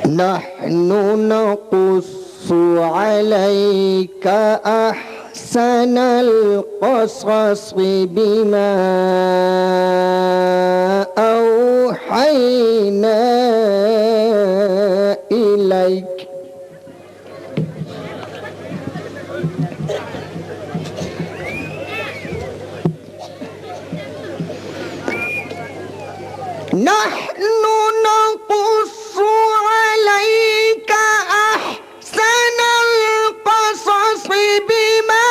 نحن نقص عليك أحسن القصص بما أوحينا إليك نحن نقص عليك أحسن القصص بما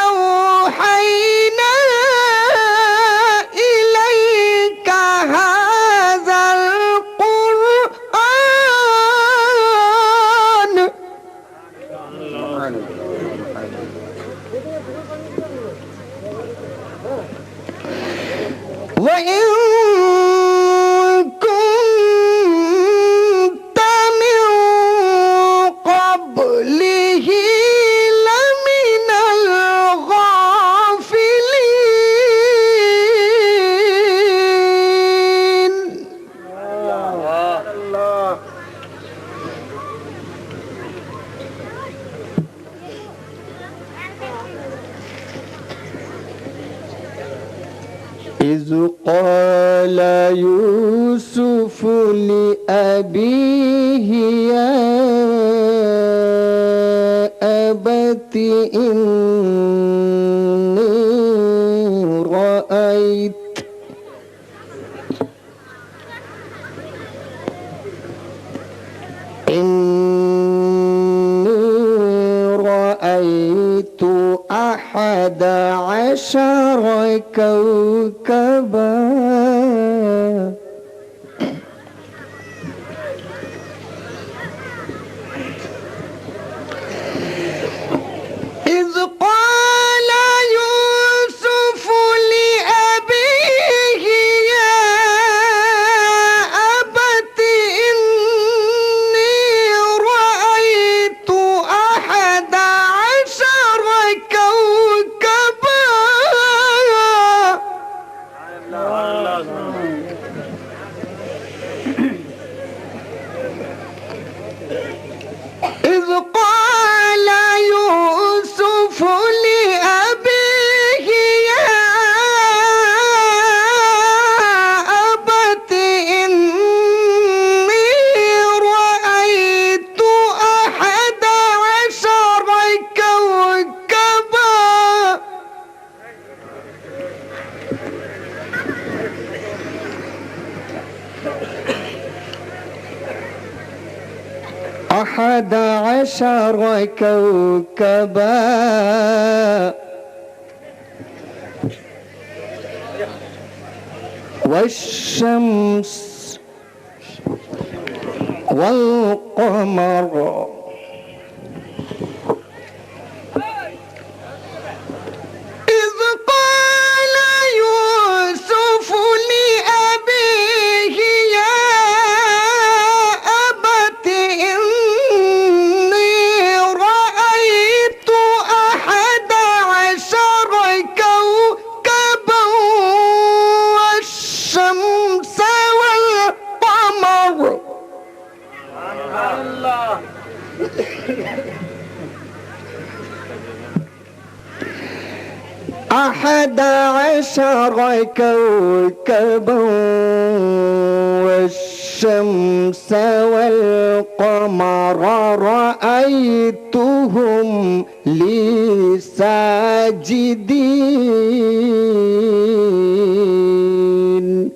أوحينا إليك هذا القرآن وإن كنت من قبله لمن الغافلين إذ قال يوسف لأبيه يا أبت إني رأيت 11 كوكبا إذ قال يوسف لأبيه يا أبت إني رأيت 11 كوكبا إذ قال يوسف لأبيه يا أبت إني رأيت 11 كوكبا أحد عشر كوكبا والشمس والقمر إذ قال يوسف لأبيه يا أبت إني رأيت 11 كوكبا والشمس والقمر 11 كوكبا والشمس والقمر رأيتهم لي ساجدين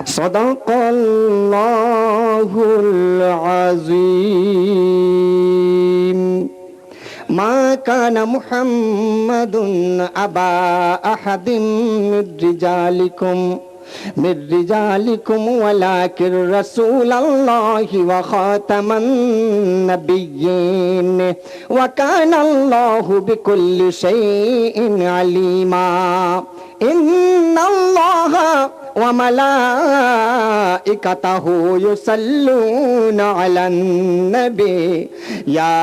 صدق الله العظيم ما كان محمد أبا أحد من رجالكم ولكن رسول الله وخاتم النبيين وكان الله بكل شيء عليما ইন্নাল্লাহা ওয়া মালাইকাতাহু ইউসাল্লুনা আলান নবী ইয়া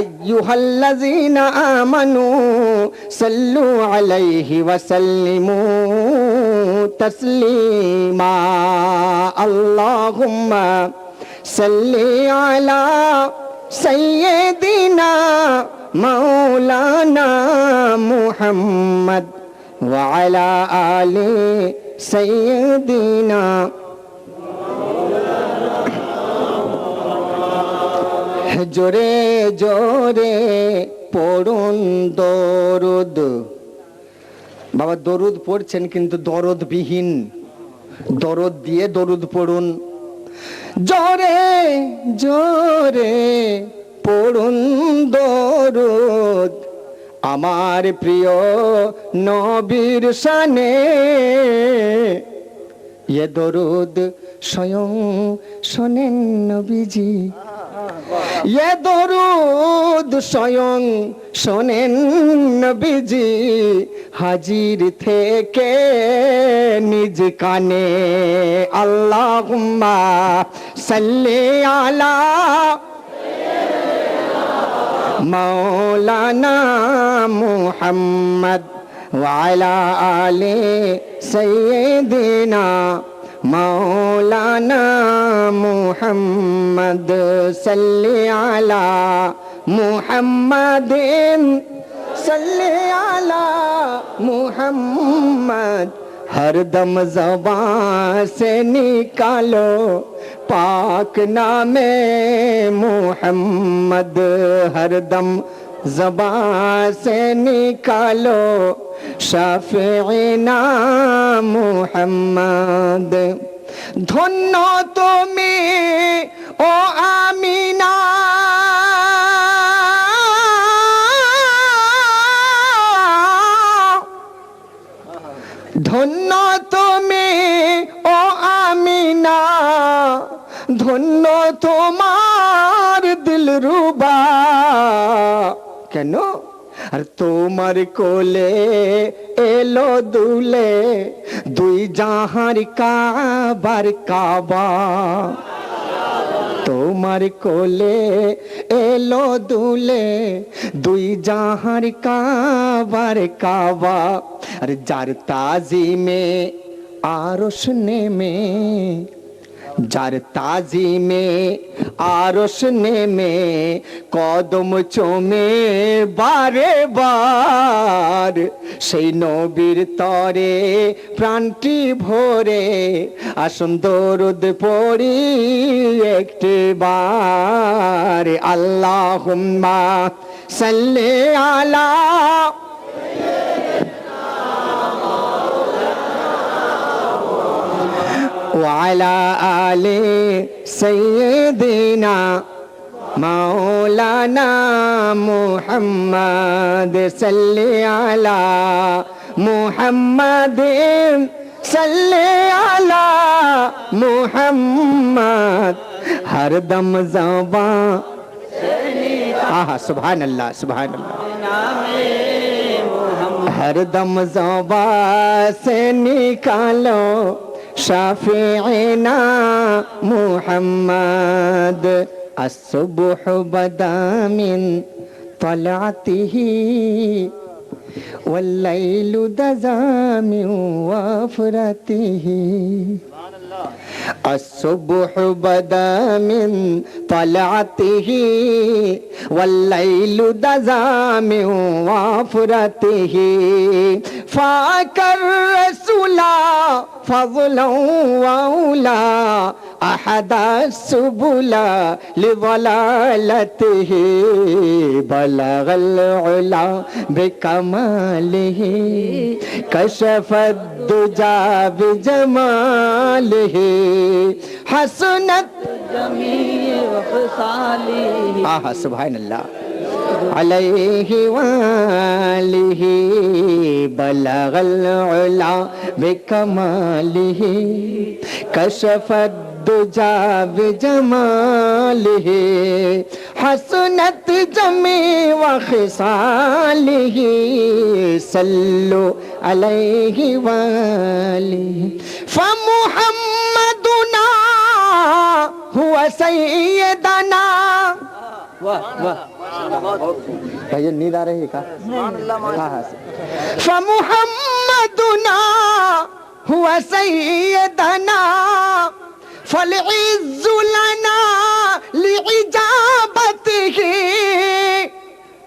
আইয়ুহাল্লাযীনা আমানু সাল্লু আলাইহি ওয়া সাল্লিমু তাসলিমা আল্লাহুম্মা সাল্লি আলা সাইয়্যিদিনা মাওলানা মুহাম্মদ ওয়া আলা আলি সাইয়্যিদিনা। জোরে জোরে পড়ুন দরুদ। বাবা দরুদ পড়ছেন কিন্তু দরদবিহীন, দরদ দিয়ে দরুদ পড়ুন। জোরে জোরে পড়ুন দরুদ আমার প্রিয় নবীর শানে। এ দরুদ স্বয়ং শোনেন নবীজি, এ দরুদ স্বয়ং শোনেন নবীজি হাজির থেকে নিজ কানে। আল্লাহুম্মা সাল্লি আলা মাওলানা মুহাম্মদ ওয়া আলা আলি সাইয়্যিদিনা মাওলানা মুহাম্মদ সাল্লি আলা মুহাম্মাদিন সাল্লি আলা মুহাম্মদ। हर दम ज़बान से निकालो पाक नामे मुहम्मद। हर दम ज़बान से निकालो शाफ़िईना मुहम्मद। धन्य तुमी ओ आमीना ধন্য তুমি ও আমিনা, ধন্য তোমার দিলরুবা। কেন? আর তোমার কোলে এলো দুলে দুই জাহার কাবার কাবা। তোমার কোলে এলো দুলে দুই জাহার কাবার কাবা। আর যার তাজিমে আরশ নেমে, যার তাজিমে আরশ নেমে কদম চমে বারে বার, সেই নবীর তরে প্রাণটি ভরে আসুন দরুদ পড়ি একটি বার। আল্লাহুম্মা সাল্লি আলা وعلى آل سيدنا مولانا محمد صلي على محمد صلي على محمد हर दम ज़बां सुभान अल्लाह सुभान अल्लाह हर दम ज़बां से निकालो शाफ़िईना मुहम्मद। अस्सुबह बदा मिन तलअतिही वल्लैलु दज़ा मिन वफ़रतिही। الصبح بدا من طلعته والليل دزا من وفرته فاك الرسول فضلا وأولى أحد السبل لضلالته بلغ العلا بكماله كشف الدجى بجماله حسنت جميع خصاله سبحان الله عليه وآله بلغ العلا بكماله كشف الدجى بجماله حسنت جميع خصاله صلوا আলাইহি ওয়ালিহি ফামুহাম্মাদুনা হুয়া সাইয়্যিদানা। वाह वाह भैया नींद आ रही है क्या? फमुहम्मदुना हुआ सय्यदना फलइज्जु लना लिइजाबतिही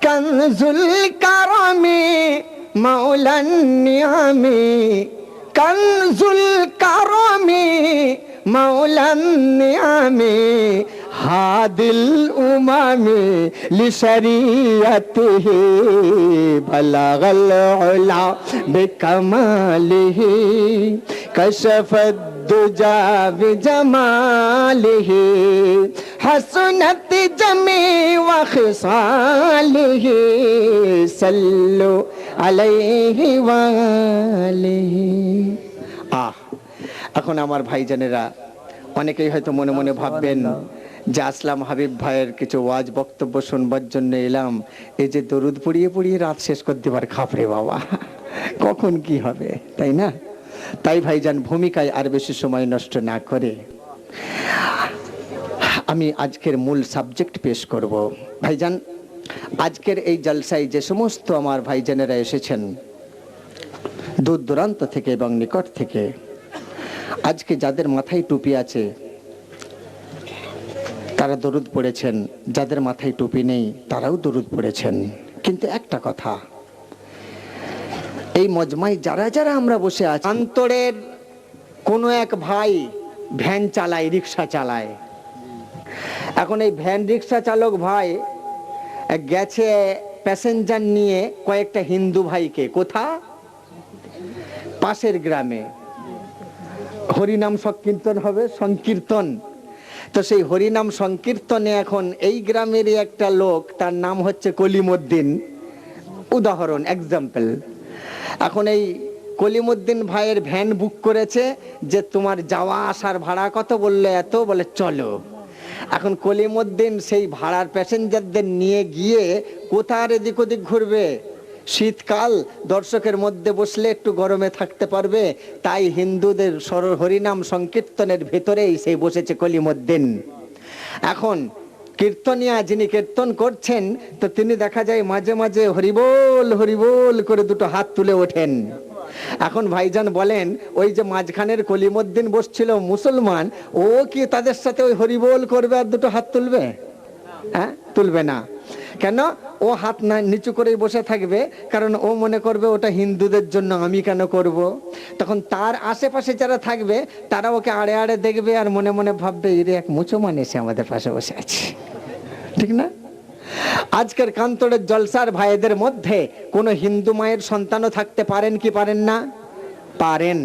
कंजुल करमी मौलन नियामी कंजुल करमी मौलन नियामी हादिल उमामी लिशरीअतिही बलगल उला बिकमालिही कशफद दुजा बिजमालिही हसनत जमी व खिसालिही सल्लु अलैहि वालिही। এখন আমার ভাইজানেরা অনেকেই হয়তো মনে মনে ভাববেন যে আসলাম হাবিব ভাইয়ের কিছু ওয়াজ বক্তব্য শুনবার জন্য এলাম, এই যে দরুদ পড়িয়ে পড়িয়ে রাত শেষ করে দেবার খাপরে বাবা, কখন কি হবে, তাই না? তাই ভাইজান ভূমিকায় আর বেশি সময় নষ্ট না করে আমি আজকের মূল সাবজেক্ট পেশ করব। ভাইজান আজকের এই জলসায় যে সমস্ত আমার ভাইজানেরা এসেছেন দূর দূরান্ত থেকে এবং নিকট থেকে, আজকে যাদের মাথায় টুপি আছে তারা দরুদ পড়েছেন, যাদের মাথায় টুপি নেই তারাও দরুদ পড়েছেন। কিন্তু একটা কথা, এই মজমায় যারা যারা আমরা বসে আছি, অন্তরের কোনো এক ভাই ভ্যান চালায়, রিক্সা চালায়। এখন এই ভ্যান রিক্সা চালক ভাই গেছে প্যাসেঞ্জার নিয়ে কয়েকটা হিন্দু ভাইকে, কোথা? পাশের গ্রামে হরিনাম সংকীর্তন হবে, সংকীর্তন। তো সেই হরিনাম সংকীর্তনে এখন এই গ্রামেরই একটা লোক, তার নাম হচ্ছে কলিমউদ্দিন, উদাহরণ এক্সাম্পল। এখন এই কলিমউদ্দিন ভাইয়ের ভ্যান বুক করেছে যে তোমার যাওয়া আসার ভাড়া কত? বললো এত, বলে চলো। এখন কলিমউদ্দিন সেই ভাড়ার প্যাসেঞ্জারদের নিয়ে গিয়ে কোথার এদিক ওদিক ঘুরবে? শীতকাল, দর্শকের মধ্যে বসলে একটু গরমে থাকতে পারবে, তাই হিন্দুদের হরিনাম সংকীর্তনের ভেতরেই সেই বসেছে কলিমউদ্দিন। এখন কীর্তনিয়া যিনি কীর্তন করছেন, তো তিনি দেখা যায় মাঝে মাঝে হরিবোল হরিবোল করে দুটো হাত তুলে ওঠেন। এখন ভাইজান বলেন, ওই যে মাঝখানের কলিমউদ্দিন বসছিল মুসলমান, ও কি তাদের সাথে ওই হরিবোল করবে আর দুটো হাত তুলবে? হ্যাঁ, তুলবে না। কেন? ও হাত না নিচু করেই বসে থাকবে, কারণ ও মনে করবে ওটা হিন্দুদের জন্য, আমি কেন করব। তখন তার আশেপাশে যারা থাকবে তারা ওকে আড়ে আড়ে দেখবে আর মনে মনে ভাববে, এর এক মুসলমান এসে আমাদের পাশে বসে আছে, ঠিক না? আজকের কান্তরের জলসার ভাইদের মধ্যে কোনো হিন্দু মায়ের সন্তানও থাকতে পারেন কি পারেন না? পারেন।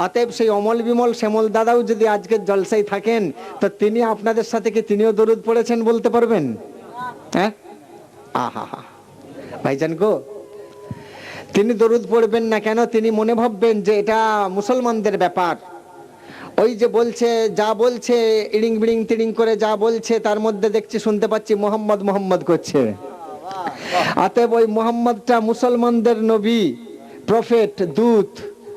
অতএব সেই অমল বিমল শ্যামল দাদাও যদি আজকের জলসায় থাকেন, তো তিনি আপনাদের সাথে কি তিনিও দরুদ পড়েছেন বলতে পারবেন? হ্যাঁ, আহা ভাইজান গো, তিনি দরুদ পড়বেন না কেন? তিনি মনে ভাববেন যে এটা মুসলমানদের ব্যাপার। ওই যে বলছে, যা বলছে ইড়িং বিড়িং তিড়িং করে যা বলছে, তার মধ্যে দেখছি শুনতে পাচ্ছি মোহাম্মদ মোহাম্মদ করছে। অতএব ওই মোহাম্মদটা মুসলমানদের নবী, প্রফেট, দূত,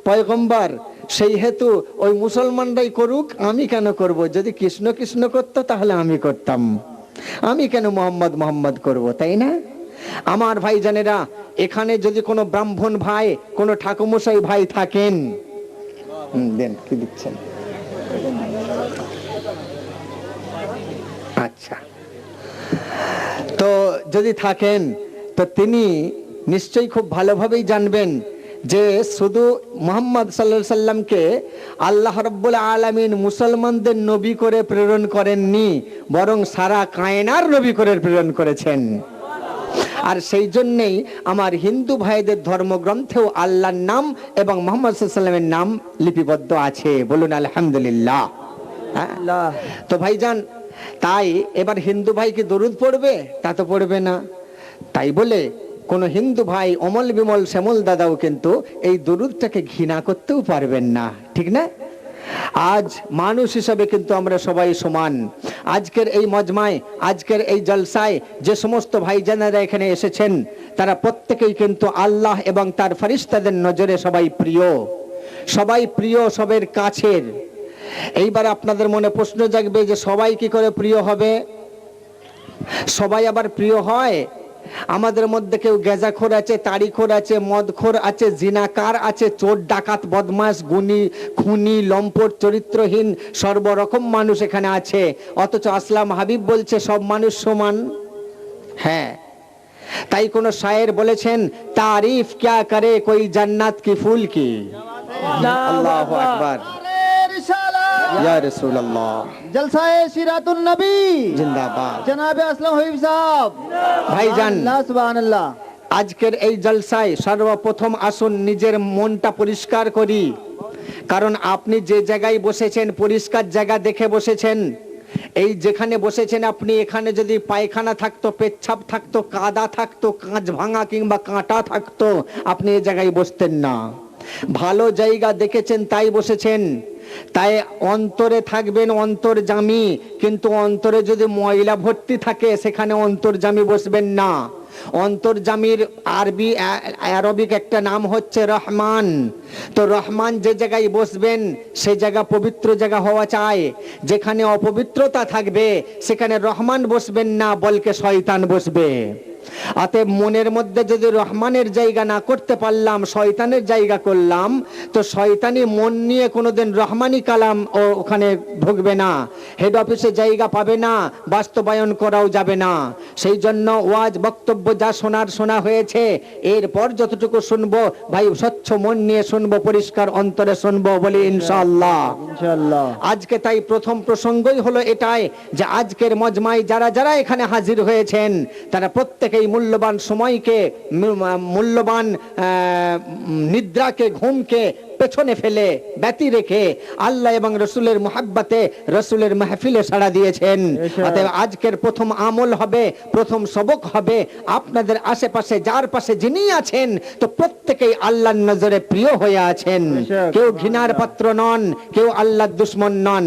পয়গম্বর, সেই হেতু ওই মুসলমানরাই করুক, আমি কেন করব? যদি কৃষ্ণ কৃষ্ণ করতো তাহলে আমি করতাম, আমি কেন মোহাম্মদ মোহাম্মদ করব, তাই না? আমার ভাইজানেরা, এখানে যদি কোনো ব্রাহ্মণ ভাই, কোনো ঠাকুরমশাই ভাই থাকেন, দেন কি দিচ্ছেন? আচ্ছা, তো যদি থাকেন তো তিনি নিশ্চয়ই খুব ভালোভাবেই জানবেন যে শুধু মুহাম্মদ সাল্লাল্লাহু আলাইহি সাল্লামকে আল্লাহ রাব্বুল আলামিন মুসলমানদের নবী করে প্রেরণ করেননি, বরং সারা কায়নার নবী করে প্রেরণ করেছেন। আর সেই জন্যই আমার হিন্দু ভাইদের ধর্মগ্রন্থেও আল্লাহর নাম এবং মুহাম্মদ সাল্লাল্লাহু আলাইহি সাল্লামের নাম লিপিবদ্ধ আছে। বলুন আলহামদুলিল্লাহ। তো ভাইজান, তাই এবার হিন্দু ভাই কি দরুদ পড়বে? তা তো পড়বে না। তাই বলে কোন হিন্দু ভাই অমল বিমল শ্যামল দাদাও কিন্তু এই দরুদটাকে ঘৃণা করতেও পারবেন না, ঠিক না? আজ মানুষ হিসাবে কিন্তু আমরা সবাই সমান। আজকের এই মজমায়, আজকের এই জলসায় যে সমস্ত ভাইজানেরা এখানে এসেছেন তারা প্রত্যেকেই কিন্তু আল্লাহ এবং তার ফেরেশতাদের নজরে সবাই প্রিয়, সবাই প্রিয়, সবের কাছের। এইবার আপনাদের মনে প্রশ্ন জাগবে যে সবাই কি করে প্রিয় হবে? সবাই আবার প্রিয় হয়? আমাদের মধ্যে কেউ গেজাখোর আছে, তাড়িখোর আছে, মদখোর আছে, জিনাকার আছে, চোর ডাকাত বদমাশ গুণী খুনি লম্পট চরিত্রহীন সর্বরকম মানুষ এখানে আছে, অথচ আসলাম হাবিব বলছে সব মানুষ সমান। হ্যাঁ, তাই কোন শায়ের বলেছেন, তারিফ ক্যা করে কোই জান্নাত কি ফুল কি। আল্লাহু আকবার, ইয়া রাসূলুল্লাহ, জলসায়ে সিরাতুন নবী জিন্দাবাদ, জনাবে আসলাম হাবিব সাহেব। ভাইজান সুবহানাল্লাহ। আজকের এই জলসায় সর্বপ্রথম আসুন নিজের মনটা পরিষ্কার করি, কারণ আপনি যে জায়গায় বসেছেন পরিষ্কার জায়গা দেখে বসেছেন। এই যেখানে বসেছেন আপনি, এখানে যদি পায়খানা থাকতো, পেচ্ছাপ থাকতো, কাদা থাকতো, কাঁচ ভাঙা কিংবা কাঁটা থাকতো, আপনি এই জায়গায় বসতেন না। ভালো জায়গা দেখেছেন তাই বসেছেন। তাই অন্তরে থাকবেন অন্তর্যামী, কিন্তু অন্তরে যদি ময়লা ভর্তি থাকে সেখানে অন্তর্যামী বসবেন না। অন্তর্যামীর আরবিক একটা নাম হচ্ছে রহমান। তো রহমান যে জায়গায় বসবেন সে জায়গা পবিত্র জায়গা হওয়া চাই। যেখানে অপবিত্রতা থাকবে সেখানে রহমান বসবেন না, বলকে শয়তান বসবে। অতএব মনের মধ্যে যদি রহমানের জায়গা না করতে পারলাম, শয়তানের জায়গা করলাম, তো শয়তানি মন নিয়ে কোনোদিন রহমানি কালাম ওখানে ঢুকবে না, হেড অফিসে জায়গা পাবে না, বাস্তবায়ন করাও যাবে না। সেই জন্য ওয়াজ বক্তব্য যা শোনা হয়েছে, এরপর যতটুকু শুনবো ভাই স্বচ্ছ মন নিয়ে শুনবো, পরিষ্কার অন্তরে শুনবো, বলি ইনশাআল্লাহ। ইনশাআল্লাহ। আজকে তাই প্রথম প্রসঙ্গই হলো এটাই যে আজকের মজমায় যারা যারা এখানে হাজির হয়েছেন তারা প্রত্যেকেই মূল্যবান সময়কে, মূল্যবান নিদ্রাকে, ঘুমকে পেছনে ফেলে ব্যতি রেখে আল্লাহ এবং রসুলের মুহাব্বতে রসুলের মাহফিলে সাড়া দিয়েছেন। অতএব আজকের প্রথম আমল হবে, প্রথম সবক হবে, আপনাদের আশেপাশে যার পাশে যিনি আছেন তো প্রত্যেকেই আল্লাহর নজরে প্রিয় হয়ে আছেন, কেউ ঘৃণার পাত্র নন, কেউ আল্লাহর দুশ্মন নন।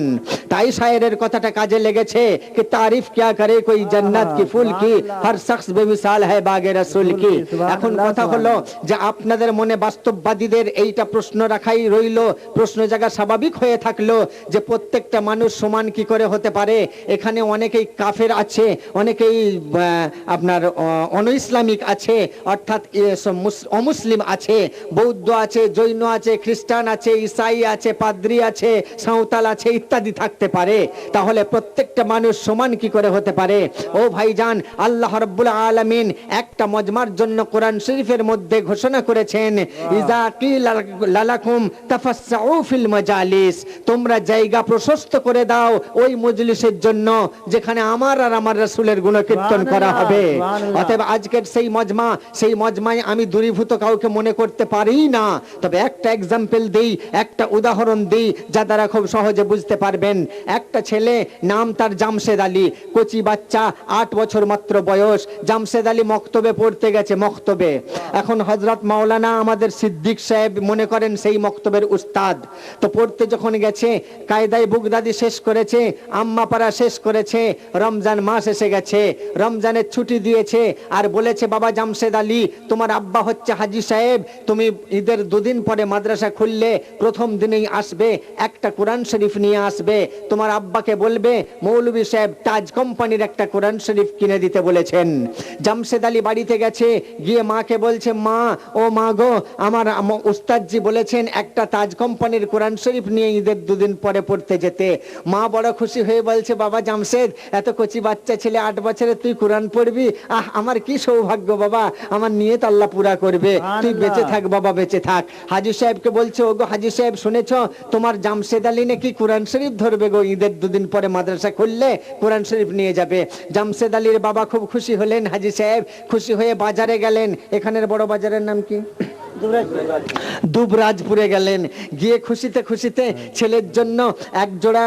তাই শায়েরের কথাটা কাজে লেগেছে कि तारीफ क्या करे कोई जन्नत की फूल की हर शख्स बेमिसाल है बागे रसूल की। এখন কথা হলো যে আপনাদের মনে বাস্তববাদীদের এইটা প্রশ্ন রাখাই রইল, প্রশ্ন জায়গা স্বাভাবিক হয়ে থাকলো যে প্রত্যেকটা মানুষ সমান কি করে হতে পারে। এখানে অনেকেই কাফের আছে, অনেকেই আপনার অনইসলামিক আছে, অর্থাৎ অমুসলিম আছে, বৌদ্ধ আছে, জৈন আছে, খ্রিস্টান আছে, ঈসাই আছে, পাদ্রী আছে, সাঁওতাল আছে, ইত্যাদি থাকতে পারে। তাহলে প্রত্যেকটা মানুষ সমান কি করে হতে পারে? ও ভাইজান, আল্লাহ রাব্বুল আলামিন একটা মজমার জন্য কোরআন শরীফের মধ্যে ঘোষণা করেছেন, ইজা কিলা লালাকুম তাফাসসাউ ফিল মাজালিস, তোমরা জায়গা প্রশস্ত করে দাও ওই মজলিসের জন্য যেখানে আমার আর আমার রাসূলের গুণকীর্তন করা হবে। অতএব আজকের সেই মজমায় আমি দূরীভূত কাউকে মনে করতে পারি না, তবে একটা এক্সাম্পল দেই, একটা উদাহরণ দিই যা দ্বারা খুব সহজে বুঝতে পারবেন। একটা ছেলে, নাম তার জামশেদ আলী, কচি বাচ্চা, 8 বছর মাত্র বয়স। জামশেদ আলী মক্তবে পড়তে গেছে, মক্তবে। এখন হযরত মাওলানা আমাদের সিদ্দিক সাহেব মনে করেন সেই মক্তবের উস্তাদ। তো পড়তে যখন গেছে, কায়দায় বুগদাদি শেষ করেছে, আম্মাপাড়া শেষ করেছে, রমজান মাস এসে গেছে, রমজানের ছুটি দিয়েছে, আর বলেছে বাবা জামশেদ আলী তোমার আব্বা হচ্ছে হাজী সাহেব, তুমি ঈদের 2 দিন পরে মাদ্রাসা খুললে প্রথম দিনেই আসবে, একটা কোরআন শরীফ নিয়ে আসবে, তোমার আব্বাকে বলবে মৌলভী সাহেব তাজ কোম্পানির একটা কোরআন শরীফ কিনে দিতে বলেছেন। জামশেদ আলী বাড়িতে গেছে, গিয়ে মাকে বলছে, মা ও মা গো, আমার উস্তাদজি বলেছেন একটা তাজ কোম্পানির কোরআন শরীফ নিয়ে ঈদের 2 দিন পরে পড়তে যেতে। মা বড় খুশি হয়ে বলছে, বাবা জামশেদ, এত কচি বাচ্চা ছেলে, 8 বছরে তুই কোরআন পড়বি, আমার কি সৌভাগ্য বাবা, আমার নিয়ত আল্লাহ পুরা করবে, তুই বেঁচে থাক বাবা, বেঁচে থাক। হাজী সাহেবকে বলছে, ওগো হাজী সাহেব শুনেছ তোমার জামশেদ আলী নাকি কোরআন শরীফ ধরবে গো, ঈদের 2 দিন পরে মাদ্রাসা খুললে কোরআন শরীফ নিয়ে যাবে। জামশেদ আলীর বাবা খুব খুশি হলেন, হাজী সাহেব খুশি হয়ে বাজারে গেলেন। এখানের বড় বাজারের নাম কি? দুবরাজপুরে গেলেন, গিয়ে খুশিতে খুশিতে ছেলের জন্য এক জোড়া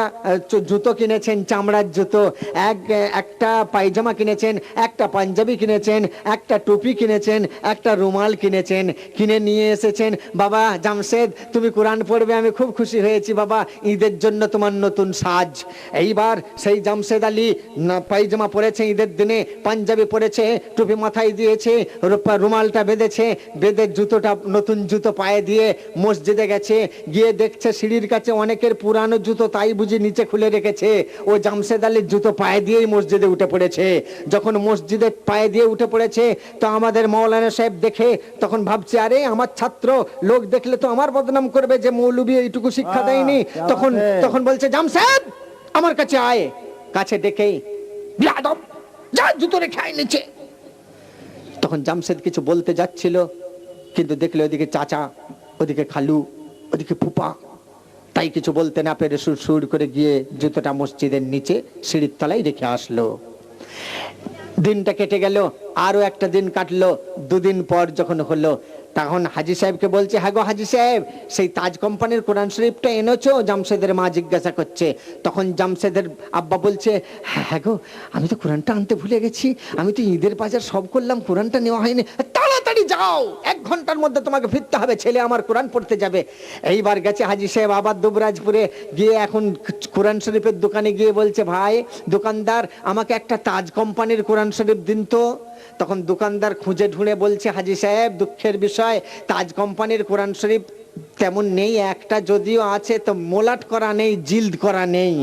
জুতো কিনেছেন, চামড়ার জুতো, একটা পায়জামা কিনেছেন, একটা পাঞ্জাবি কিনেছেন, একটা টুপি কিনেছেন, একটা রুমাল কিনেছেন, কিনে নিয়ে এসেছেন। বাবা জামশেদ, তুমি কোরআন পড়বে, আমি খুব খুশি হয়েছি বাবা, ঈদের জন্য তোমার নতুন সাজ। এইবার সেই জামশেদ আলী পায়জামা পরেছে ঈদের দিনে, পাঞ্জাবি পরেছে, টুপি মাথায় দিয়েছে, রুমালটা বেঁধেছে, বেঁধে জুতোটা নতুন জুতো পায়ে দিয়ে মসজিদে গেছে। গিয়ে দেখছে সিঁড়ির কাছে অনেকের পুরানো জুতো, তাই বুঝি নিচে খুলে রেখেছে। ও জামশেদ আলীর জুতো পায়ে দিয়েই মসজিদে উঠে পড়েছে। যখন মসজিদে পায়ে দিয়ে উঠে পড়েছে, তো আমাদের মৌলানা সাহেব দেখে তখন ভাবছে, আরে আমার ছাত্র, লোক দেখলে তো আমার বদনাম করবে যে মৌলবী এইটুকু শিক্ষা দেয়নি। তখন বলছে, জামশেদ আমার কাছে আয়। কাছে ডেকেই, বিয়াদব, যা জুতো রেখে আয় নিচে। তখন জামশেদ কিছু বলতে যাচ্ছিল, কিন্তু দেখলে ওদিকে চাচা, ওদিকে খালু, ওদিকে ফুপা, তাই কিছু বলতে না পেরে সুর করে গিয়ে জুতোটা মসজিদের নিচে সিঁড়ির তলায় রেখে আসলো। দিনটা কেটে গেল, আরো একটা দিন কাটলো। দুদিন পর যখন হলো, তখন হাজি সাহেবকে বলছে, হ্যাঁ গো হাজি সাহেব, সেই তাজ কোম্পানির কোরআন শরীফটা এনেছো? জামশেদের মা জিজ্ঞাসা করছে। তখন জামশেদের আব্বা বলছে, হ্যাঁ গো, আমি তো কোরআনটা আনতে ভুলে গেছি, আমি তো ঈদের বাজার সব করলাম, কোরআনটা নেওয়া হয়নি। তাড়াতাড়ি যাও, 1 ঘন্টার মধ্যে তোমাকে ফিরতে হবে, ছেলে আমার কোরআন পড়তে যাবে। এইবার গেছে হাজি সাহেব আবার দুবরাজপুরে, গিয়ে এখন কোরআন শরীফের দোকানে গিয়ে বলছে, ভাই দোকানদার, আমাকে একটা তাজ কোম্পানির কোরআন শরীফ দিন তো। তখন দোকানদার খুঁজে ঢুঁড়ে বলছে, হাজি সাহেব দুঃখের বিষয়, তাজ কোম্পানির কোরআন শরীফ তেমন নেই, একটা যদিও আছে তো মোলাট করা নেই, জিল্দ করা নেই।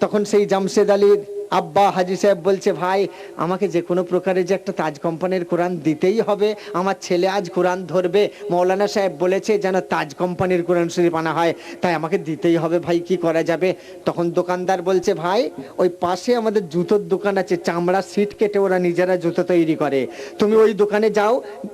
তখন সেই জামশেদ আলীর আব্বা হাজি সাহেব বলছে, ভাই আমাকে যে কোনো প্রকারে যে একটা তাজ কোম্পানির কোরআন দিতেই হবে, আমার ছেলে আজ কোরআন ধরবে, মৌলানা সাহেব বলেছে যেন তাজ কোম্পানির কোরআন শরীফ আনা হয়, তাই আমাকে দিতেই হবে ভাই, কি করা যাবে? তখন দোকানদার বলছে, ভাই ওই পাশে আমাদের জুতোর দোকান আছে, চামড়া সিট কেটে ওরা নিজেরা জুতো তৈরি করে, তুমি ওই দোকানে যাও।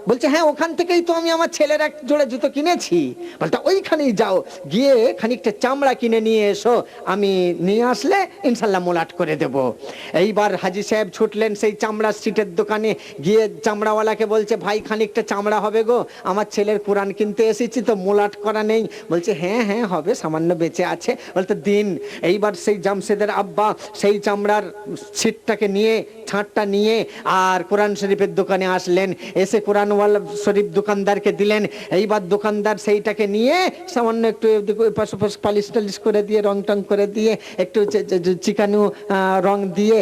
বলছে, হ্যাঁ ওখান থেকেই তো আমি আমার ছেলের এক জোড়া জুতো কিনেছি। বলতে ওইখানেই যাও, গিয়ে খানিকটা চামড়া কিনে নিয়ে এসো, আমি নিয়ে আসলে ইনশাল্লাহ মোলাট করে দেবো। এইবার হাজি সাহেব ছুটলেন সেই চামড়ার সিটের দোকানে, গিয়ে চামড়াওয়ালাকে বলছে, ভাই খানিকটা চামড়া হবে গো, আমার ছেলের কোরআন কিনতে এসেছি তো, মোলাট করা নেই। বলছে, হ্যাঁ হ্যাঁ হবে, সামান্য বেঁচে আছে। বলতে দিন। এইবার সেই জামশেদের আব্বা সেই চামড়ার সিটটাকে নিয়ে, ছাঁটটা নিয়ে আর কোরআন শরীফের দোকানে আসলেন, এসে কোরআনওয়ালা শরীফ দোকানদারকে দিলেন। এইবার দোকানদার সেইটাকে নিয়ে সামান্য একটু পালিশ টালিশ করে দিয়ে, রং টং করে দিয়ে, একটু চিকানো রং দিয়ে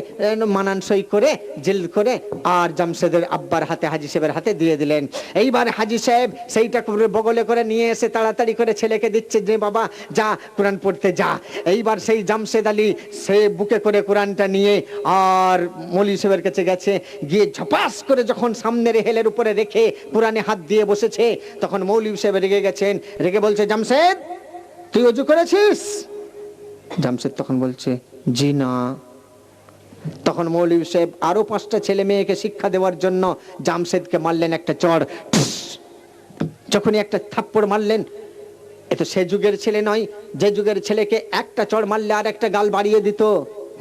মানানসই করে জিল্দ করে আর জামশেদের আব্বার হাতে, হাজি সাহেবের হাতে দিয়ে দিলেন। এইবার হাজি সাহেব সেইটা বগলে করে নিয়ে এসে তাড়াতাড়ি করে ছেলেকে দিচ্ছে, যে বাবা যা কোরআন পড়তে যা। এইবার সেই জামশেদ আলী সে বুকে করে কোরআনটা নিয়ে আর মৌলভী সাহেবের কাছে গেছে, গিয়ে ঝপাস করে যখন সামনের হেলের উপরে রেখে কোরআনে হাত দিয়ে বসেছে, তখন মৌলভী সাহেব রেগে গেছেন। রেগে বলছে, জামশেদ তুই ওযু করেছিস? জামশেদ তখন বলছে, জি না। তখন মৌলভী সাহেব আরো 5টা ছেলে মেয়েকে শিক্ষা দেওয়ার জন্য জামশেদকে মারলেন একটা চড়। যখনই একটা থাপ্পড় মারলেন, এ তো সে যুগের ছেলে নয় যে যুগের ছেলেকে একটা চড় মারলে আর একটা গাল বাড়িয়ে দিত।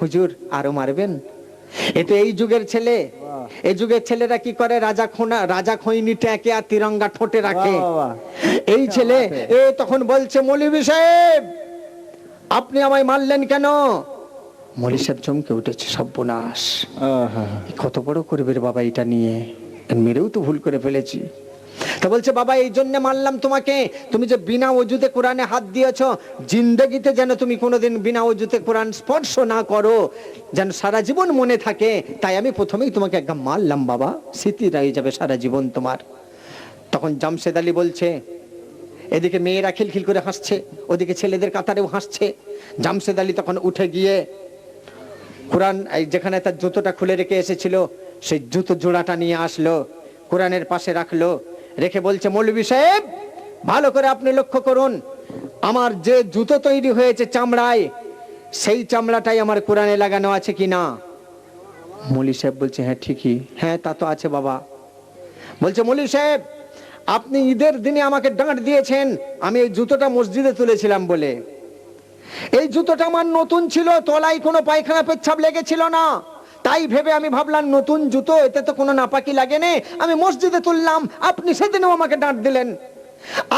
হুজুর আরো মারবেন? এ তো এই যুগের ছেলে। এই যুগের ছেলেরা কি করে, রাজা খৈনি ট্যাঁকে আর তিরঙ্গা ঠোঁটে রাখে। এই ছেলে তখন বলছে, মৌলভী সাহেব আপনি আমায় মারলেন কেন? মৌলভী সাহেব চমকে উঠেছে, সর্বনাশ, কত বড় করবে রে বাবা এটা নিয়ে, মেরেও তো ভুল করে ফেলেছি। তা বলছে, বাবা এই জন্য মারলাম তোমাকে, তুমি যে বিনা ওযুতে কোরআনে হাত দিয়েছো, জিন্দেগিতে যেন তুমি কোনোদিন বিনা ওযুতে কোরআন স্পর্শ না করো, যেন সারা জীবন মনে থাকে, তাই আমি প্রথমেই তোমাকে একদম মারলাম বাবা, স্মৃতি রয়ে যাবে সারা জীবন তোমার। তখন জামশেদ আলী বলছে, এদিকে মেয়েরা খিলখিল করে হাসছে, ওদিকে ছেলেদের কাতারেও হাসছে। জামশেদ আলী তখন উঠে গিয়ে কোরআন যেখানে তার জুতোটা খুলে রেখে এসেছিল সেই জুতো জোড়াটা নিয়ে আসলো, কোরআনের পাশে রাখলো, রেখে বলছে, মৌলভী সাহেব ভালো করে আপনি লক্ষ্য করুন, আমার যে জুতো তৈরি হয়েছে চামড়ায়, সেই চামড়াটাই আমার কোরআনে লাগানো আছে কিনা? মৌলভী সাহেব বলছে, হ্যাঁ ঠিকই, হ্যাঁ তা তো আছে বাবা। বলছে, মৌলভী সাহেব আপনি ঈদের দিনে আমাকে ডাঁট দিয়েছেন আমি এই জুতোটা মসজিদে তুলেছিলাম বলে। এই জুতোটা আমার নতুন ছিল, তলায় কোনো পায়খানা পেচ্ছাপ লেগেছিল না, তাই ভেবে আমি ভাবলাম নতুন জুতো, এতে তো কোনো নাপাকি লাগে না, আমি মসজিদে তুললাম। আপনি সেদিনও আমাকে ডাঁট দিলেন।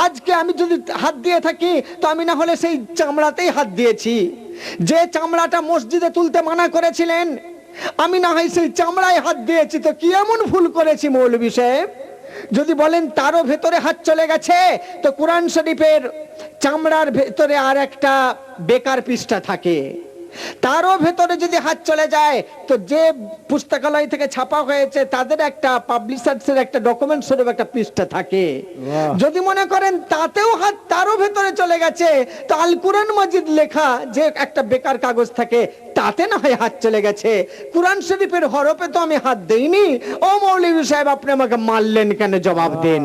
আজকে আমি যদি হাত দিয়ে থাকি তো আমি না হলে সেই চামড়াতেই হাত দিয়েছি। যে চামড়াটা মসজিদে তুলতে মানা করেছিলেন, আমি না হয় সেই চামড়ায় হাত দিয়েছি। তো কি এমন ভুল করেছি মৌলভী সাহেব? যদি বলেন তারও ভেতরে হাত চলে গেছে, তো কোরআন শরীফের চামড়ার ভেতরে আর একটা বেকার পৃষ্ঠা থাকে, তারও ভেতরে যদি হাত চলে যায়, তো যে পুস্তকালয় থেকে ছাপা হয়েছে তাদের একটা পাবলিশার্সের একটা ডকুমেন্ট স্বরূপ একটা পৃষ্ঠা থাকে। যদি মনে করেন তাতেও হাত তারও ভেতরে চলে গেছে, তো আল কুরআন মাজিদ লেখা যে একটা বেকার কাগজ থাকে তাতে না হয় হাত চলে গেছে, কোরআন শরীফের হরফে তো আমি হাত দেইনি। ও মৌলভী সাহেব, আপনি আমাকে মারলেন কেন? জবাব দেন।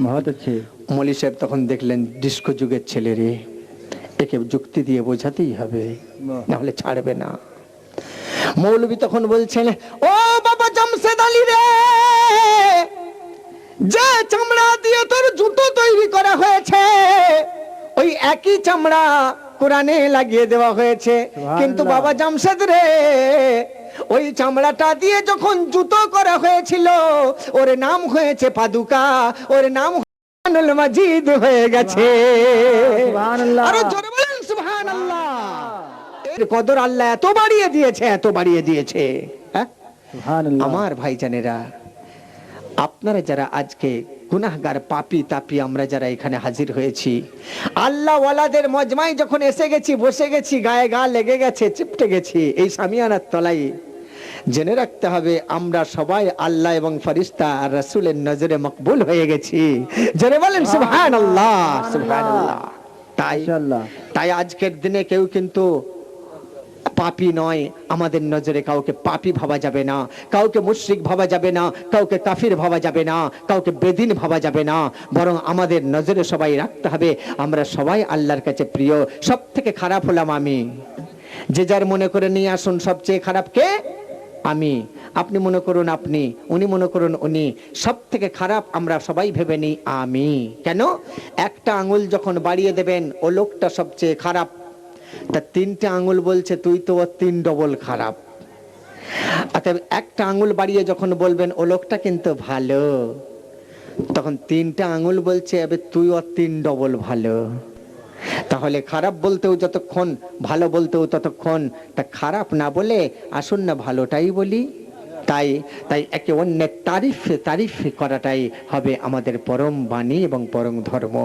बहुत अच्छे। মৌলভী সাহেব তখন দেখলেন ডিস্কো যুগের ছেলে রে, একে যুক্তি দিয়ে বোঝাতেই হবে, নাহলে ছাড়বে না। মৌলভী তখন বলছেন, ও বাবা জামশেদ আলী রে, যে চামড়া দিয়ে তোর জুতো তৈরি করা হয়েছে ওই একই চামড়া কোরআনে লাগিয়ে দেওয়া হয়েছে। কিন্তু বাবা জামশেদ রে, ওই চামড়াটা দিয়ে যখন জুতো করা হয়েছিল ওর নাম হয়েছে পাদুকা, ওর নাম কুরআনুল মাজিদ হয়ে গেছে। সুবহানাল্লাহ। আরো জোরে বলেন সুবহানাল্লাহ। এর কদর আল্লাহ এত বাড়িয়ে দিয়েছে, এত বাড়িয়ে দিয়েছে। হ্যাঁ सुभान अल्लाह। আমার ভাইজানেরা, আপনারা যারা আজকে গুনাহগার পাপী তাপী আমরা যারা এখানে হাজির হয়েছি, আল্লাহ ওয়ালাদের মজমায় যখন এসে গেছি, বসে গেছি, গায়ে গা লেগে গেছে, চিপটে গেছি এই সামিয়ানার তলায়, জেনে রাখতে হবে আমরা সবাই আল্লাহ এবং ফেরেশতা আর রাসূলের নজরে মকবুল হয়ে গেছি। জোরে বলেন সুবহানাল্লাহ, সুবহানাল্লাহ। মাশাআল্লাহ। তাই আজকের দিনে কেউ কিন্তু পাপী নয়। আমাদের নজরে কাউকে পাপী ভাবা যাবে না, কাউকে মুশরিক ভাবা যাবে না, কাউকে কাফির ভাবা যাবে না, কাউকে বেদিন ভাবা যাবে না। বরং আমাদের নজরে সবাই রাখতে হবে আমরা সবাই আল্লাহর কাছে প্রিয়। সব থেকে খারাপ হলাম আমি। যে যার মনে করে নিয়ে আসুন, সবচেয়ে খারাপ কে? আমি। আপনি মনে করুন আপনি, উনি মনে করুন উনি। সব থেকে খারাপ আমরা সবাই ভেবে নিই আমি। কেন? একটা আঙুল যখন বাড়িয়ে দেবেন ও লোকটা সবচেয়ে খারাপ, তা তিনটে আঙুল বলছে তুই তো ওর 3 ডবল খারাপ। অতএব একটা আঙুল বাড়িয়ে যখন বলবেন ও লোকটা কিন্তু ভালো, তখন 3টা আঙুল বলছে এবে তুই ওর 3 ডবল ভালো। তাহলে খারাপ বলতেও যতক্ষণ, ভালো বলতেও ততক্ষণ। তা খারাপ না বলে আসুন না ভালোটাই বলি। তাই একে অন্যের তারিফ করাটাই হবে আমাদের পরম বাণী এবং পরম ধর্ম।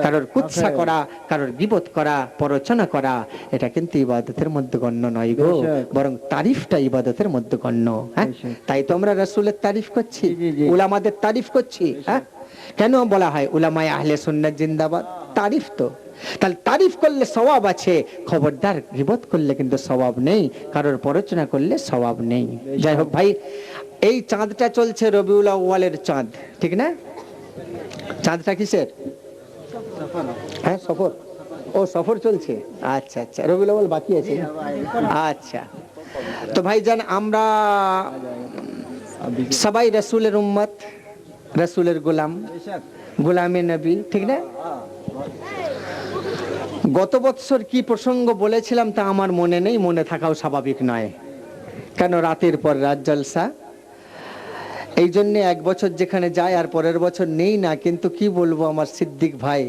কারোর কুৎসা করা, কারোর গীবত করা, পরচনা করা, এটা কিন্তু ইবাদতের মধ্যে গণ্য নয় গো, বরং তারিফটা ইবাদতের মধ্যে গণ্য। হ্যাঁ, তাই তো আমরা রাসূলের তারিফ করছি, উলামাদের তারিফ করছি। হ্যাঁ, কেন বলা হয় উলামায়ে আহলে সুন্নাত জিন্দাবাদ? তারিফ তো। তাহলে তারিফ করলে সওয়াব আছে, খবরদার গীবত করলে কিন্তু সওয়াব নেই, কারোর পরচনা করলে সওয়াব নেই। যাই হোক ভাই, এই চাঁদটা চলছে রবিউল আউয়ালের চাঁদ, ঠিক না? চাঁদটা কিসের? হ্যাঁ, সফর। ও সফর চলছে, আচ্ছা আচ্ছা, রবিউল আউয়াল বাকি আছে। আচ্ছা, তো ভাইজান আমরা সবাই রাসূলের উম্মত, রাসূলের গোলাম, গোলামে নবী, ঠিক না? গত বৎসর কি প্রসঙ্গ বলেছিলাম তা আমার মনে নেই, মনে থাকাও স্বাভাবিক নয়, কেন রাতের পর রাত জলসা। এই জন্য এক বছর যেখানে যায় আর পরের বছর নেই না। কিন্তু কি বলবো, আমার সিদ্দিক ভাই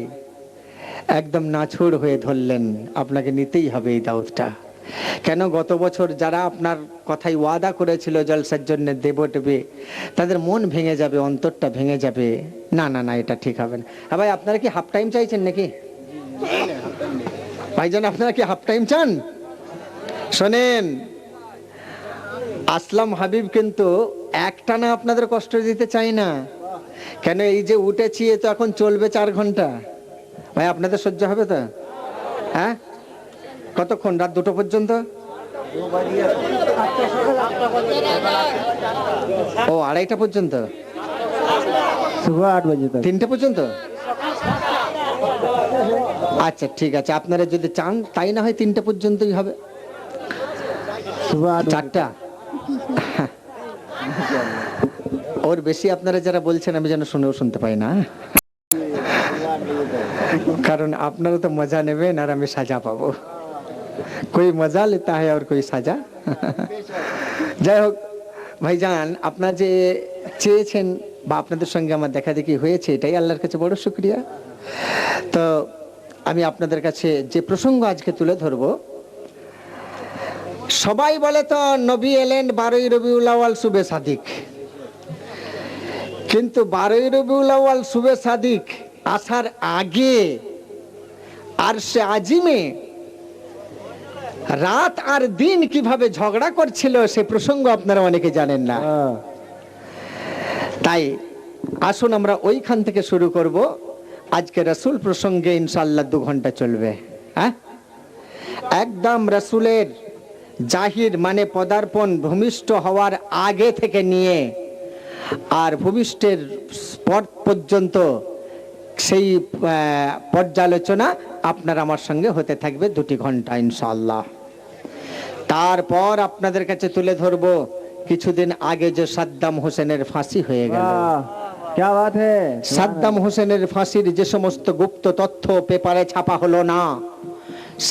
একদম নাছোড় হয়ে ধরলেন, আপনাকে নিতেই হবে এই দাওয়াতটা। কেন? গত বছর যারা আপনার কথাই ওয়াদা করেছিল জলসার জন্য দেবে, তাদের মন ভেঙে যাবে, অন্তরটা ভেঙে যাবে। না না না, এটা ঠিক হবে না। হ্যাঁ ভাই, আপনারা কি হাফ টাইম চাইছেন নাকি? ভাইজান আপনারা কি হাফ টাইম চান? শোনেন, আসলাম হাবিব কিন্তু একটানা আপনাদের কষ্ট দিতে চাই না। কেন? এই যে উঠেছি এ তো এখন চলবে 4 ঘন্টা। ভাই আপনাদের সহ্য হবে তো? হ্যাঁ, কতক্ষণ? রাত 2টো পর্যন্ত? ও 2:30 পর্যন্ত? सुबह 8 बजे तक। 3টে পর্যন্ত? আচ্ছা ঠিক আছে, আপনারা যদি চান তাই না হয় 3টে পর্যন্তই হবে। सुबह 8 4টা? ওর বেশি আপনারা যারা বলছেন আমি যেন শুনেও শুনতে পাই না, কারণ আপনারা তো মজা নেবেন আর আমি সাজা পাবো। कोई मजा लेता है और कोई सजा। যাই হোক ভাইজান, আপনার যে চেয়েছেন বা আপনাদের সঙ্গে আমার দেখা দেখি হয়েছে, এটাই আল্লাহর কাছে বড় শুকরিয়া। তো আমি আপনাদের কাছে যে প্রসঙ্গ আজকে তুলে ধরবো, সবাই বলে তো নবী এলেন 12ই রবিউল আউয়াল শুবে সাদিক, কিন্তু 12ই রবিউল আউয়াল শুবে সাদিক আসার আগে আরশে আজিমে রাত আর দিন কিভাবে ঝগড়া করছিল সে প্রসঙ্গ আপনারা অনেকে জানেন না। তাই আসুন আমরা ওইখান থেকে শুরু করব। আজকে রাসূল প্রসঙ্গে ইনশাআল্লাহ 2 ঘন্টা চলবে। হ্যাঁ, একদম রাসূলের জাহির মানে পদার্পণ ভূমিষ্ঠ হওয়ার আগে থেকে নিয়ে আর ভূমিষ্ঠের পর পর্যন্ত সেই পর্যালোচনা আপনার আমার সঙ্গে হতে থাকবে 2 ঘন্টা ইনশাআল্লাহ। তারপর আপনাদের কাছে তুলে ধরবো কিছুদিন আগে যে সাদ্দাম হোসেনের ফাঁসি হয়ে গেল। क्या बात है। সাদ্দাম হোসেনের ফাঁসির যে সমস্ত গুপ্ত তথ্য পেপারে ছাপা হলো না,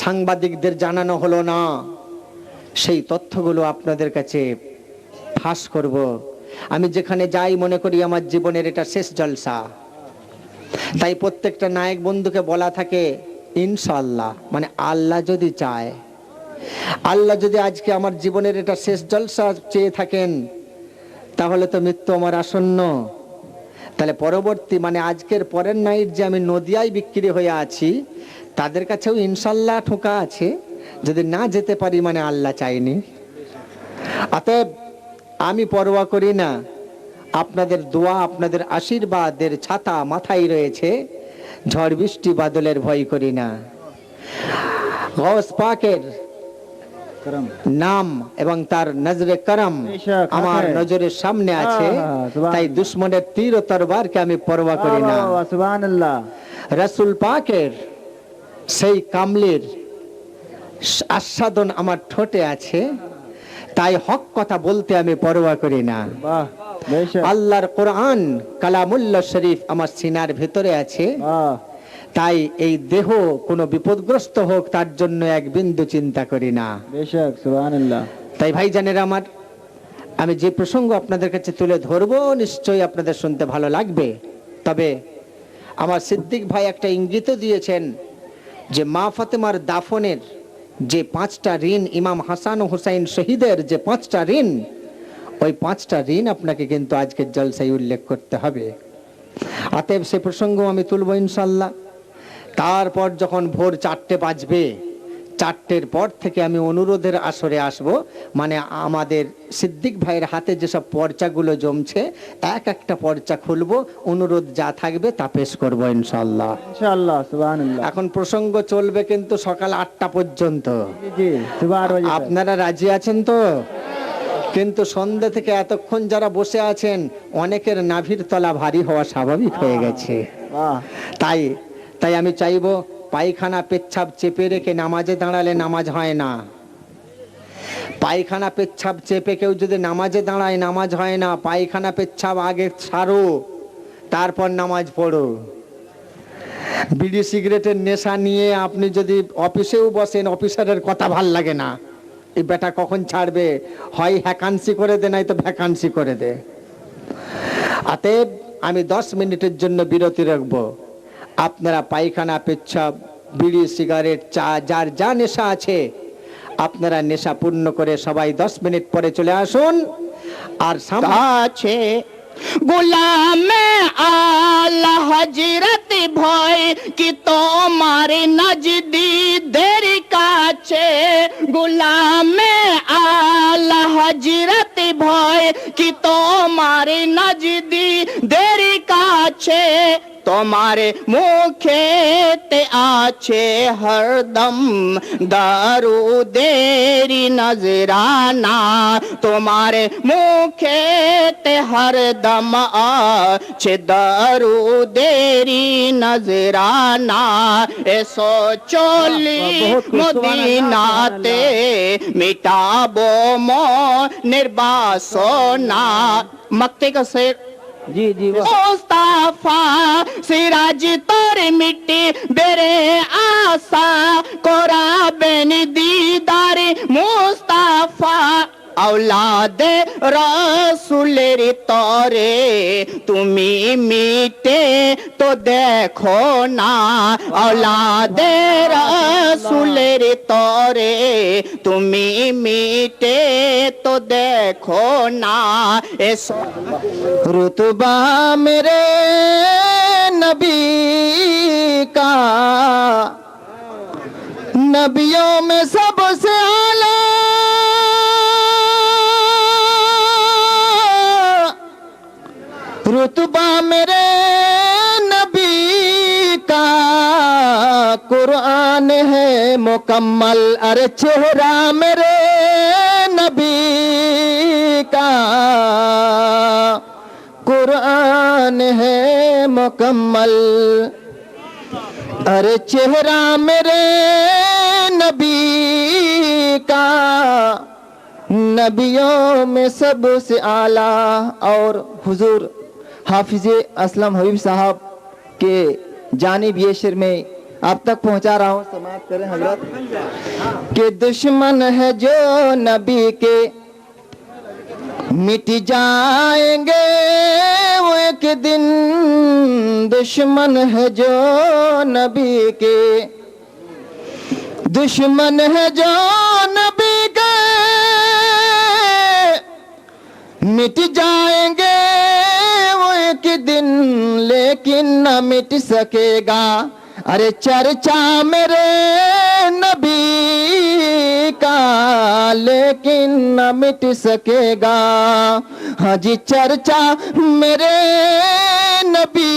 সাংবাদিকদের জানানো হলো না, সেই তথ্যগুলো আপনাদের কাছে ফাঁস করব। আমি যেখানে যাই মনে করি আমার জীবনের এটা শেষ জলসা। তাই প্রত্যেকটা নায়ক বন্ধুকে বলা থাকে ইনশাআল্লাহ, মানে আল্লাহ যদি চায়, আল্লাহ যদি আজকে আমার জীবনের এটা শেষ জলসা চেয়ে থাকেন, তাহলে তো মৃত্যু আমার আসন্ন। তাহলে পরবর্তী মানে আজকের পরের নাইট যে আমি নদিয়ায় বিক্রি হয়ে আছি, তাদের কাছেও ইনশাআল্লাহ ঠোকা আছে। যদি না যেতে পারি মানে আল্লাহ চাইনি। অতএব আমি পরোয়া করি না, আপনাদের দোয়া আপনাদের আশীর্বাদের ছাতা মাথায় রয়েছে, ঝড় বৃষ্টি বাদলের ভয় করি না। গৌস পাকের নাম এবং তার নজরে করম আমার নজরের সামনে আছে, তাই দুশ্মনের তীর ও তরবারকে আমি পরোয়া করি না। সুবহানাল্লাহ। রাসূল পাকের সেই কামলির আস্বাদন আমার ঠোঁটে আছে, তাই হক কথা বলতে আমি পরোয়া করি না। বাহ, বেশক। আল্লাহর কোরআন কালামুল্লাহ শরীফ আমার সিনার ভেতরে আছে, বাহ, তাই এই দেহ কোনো বিপদগ্রস্ত হোক তার জন্য এক বিন্দু চিন্তা করি না। বেশক। সুবহানাল্লাহ। তাই ভাইজানেরা আমার, আমি যে প্রসঙ্গ আপনাদের কাছে তুলে ধরবো নিশ্চয়ই আপনাদের শুনতে ভালো লাগবে। তবে আমার সিদ্দিক ভাই একটা ইঙ্গিত দিয়েছেন যে মা ফাতেমার দাফনের যে 5টা ঋণ, ইমাম হাসান ও হুসাইন শহীদের যে 5টা ঋণ, ওই 5টা ঋণ আপনাকে কিন্তু আজকের জলসায় উল্লেখ করতে হবে। অতএব সে প্রসঙ্গ আমি তুলবো ইনশাল্লাহ। তারপর যখন ভোর 4টে বাজবে, 4টের পর থেকে আমি অনুরোধের আসরে আসব। মানে আমাদের সিদ্দিক ভাইয়ের হাতে যেসব পর্চাগুলো জমছে, এক একটা পর্চা খুলবো, অনুরোধ যা থাকবে তা পেশ করবো ইনশাল্লাহ। ইনশাআল্লাহ। সুবহানাল্লাহ। এখন প্রসঙ্গ চলবে কিন্তু সকাল 8টা পর্যন্ত। জি, সুবহ 8 বাজে। আপনারা রাজি আছেন তো? কিন্তু সন্ধ্যে থেকে এতক্ষণ যারা বসে আছেন, অনেকের নাভির তলা ভারী হওয়া স্বাভাবিক হয়ে গেছে। বাহ, তাই আমি চাইবো, পায়খানা পেচ্ছাপ চেপে রেখে নামাজে দাঁড়ালে নামাজ হয় না। পায়খানা পেচ্ছাপ চেপে কেউ যদি নামাজে দাঁড়ায় নামাজ হয় না। পায়খানা পেচ্ছাপ আগে ছাড়ো, তারপর নামাজ পড়ো। বিড়ি সিগারেটের নেশা নিয়ে আপনি যদি অফিসেও বসেন, অফিসারের কথা ভাল লাগে না, এই বেটা কখন ছাড়বে, হয় ভ্যাকান্সি করে দে, নাই তো ভ্যাকান্সি করে দে। অতএব আমি 10 মিনিটের জন্য বিরতি রাখবো। আপনারা পায়খানা পেচ্ছাপ বিড়ি সিগারেট চা যার যা নেশা আছে আপনারা নেশা পূর্ণ করে সবাই 10 মিনিট পরে চলে আসুন। আর আছে গোলাম আলা হযরত ভয় কি তোমার নজদি দের কাছে, গোলাম আলা হযরত ভয় কি তোমার নজদি দের কাছে, তোমার মুখেতে আছে হরদম দারুদেরি নজরানা, তোমার মুখেতে হরদম আছে দারুদেরি নজরানা। এসো চলি মদিনাতে মিটাবো মনের বাসনা। মক্কে का शेर। জি জি। মুস্তাফা সিরাজ তোর মিটি বেরে আশা করাবেন দিদারে মুস্তাফা। औलादे रसूलेर तरे তুমি মিটে তো দেখো না औलादे रसूलेर तरे তুমি মিটে তো দেখো না এসো रुतबा मेरे नबी का नबियों में सबसे आला रुतबा मेरे नबी का कुरान है मुकम्मल अरे चेहरा मेरे नबी का कुरान है मुकम्मल अरे चेहरा मेरे नबी का नबियों में सबसे आला। और हुजूर हाफिज असलम हबीब साहब के जानिब ये शेर में आप तक पहुंचा रहा हूँ, समाप्त करें हजरत। के दुश्मन है जो नबी के मिट जाएंगे वो एक दिन, दुश्मन है जो नबी के, दुश्मन है जो नबी के मिट जाएंगे वो एक दिन, लेकिन न मिट सकेगा अरे चर्चा मेरे नबी का, लेकिन न मिट सकेगा हाँ जी चर्चा मेरे नबी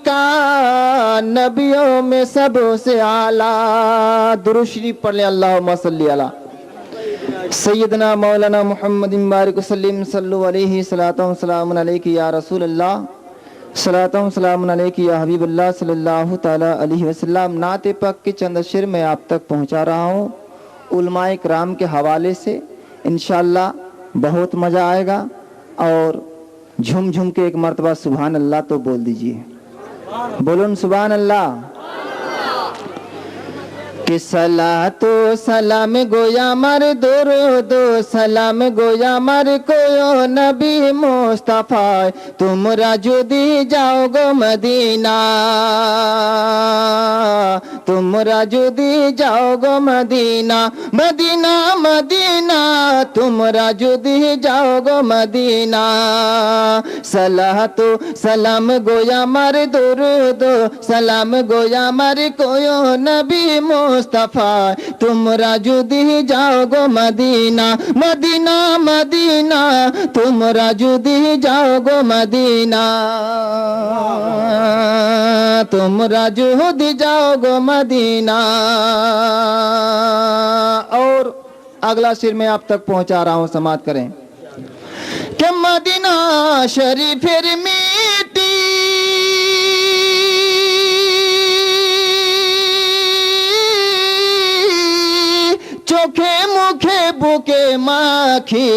का, नबियों में सबसे आला। दुरूद शरीफ पढ़ ले अल्लाहुम्मा सल्ली अला सैयदना मौलाना मुहम्मद बारिक वसल्लम सल्लु अलैहि सलातु व सलामुन अलैका या रसूल अल्लाह सलातु व सलामुन अलैका या हबीबल्लाह सल्लल्लाहु ताला अलैहि वसल्लम। नाते पाक के चंद शेर मैं आप तक पहुंचा रहा हूं उलमाए किराम के हवाले से, इंशाअल्लाह बहुत मजा आएगा। और झूम झूम के एक मर्तबा सुभान अल्लाह तो बोल दीजिए, बोलो सुभान अल्लाह। कि सलातो सलाम गोया मर दुरूद सलाम गोया मर कोयो नबी मुस्तफा, तुमरा जुदी जाओगो मदीना, तुमरा जुदी जाओगो मदीना, मदीना मदीना तुमरा जुदी जाओगो मदीना। सलातो सलाम गोया मर दुरूद सलाम गोया मर कोयो नबी मुस्तफा, तुमरा जुदी जाओगो मदीना, मदीना मदीना तुमरा जुदी जाओगो मदीना, तुमरा जुदी जाओगो मदीना। और अगला शेर मैं आप तक पहुंचा रहा हूं, समाप्त करें। कि मदीना शरीफ मीठी चोखे मुखे बुके माखी,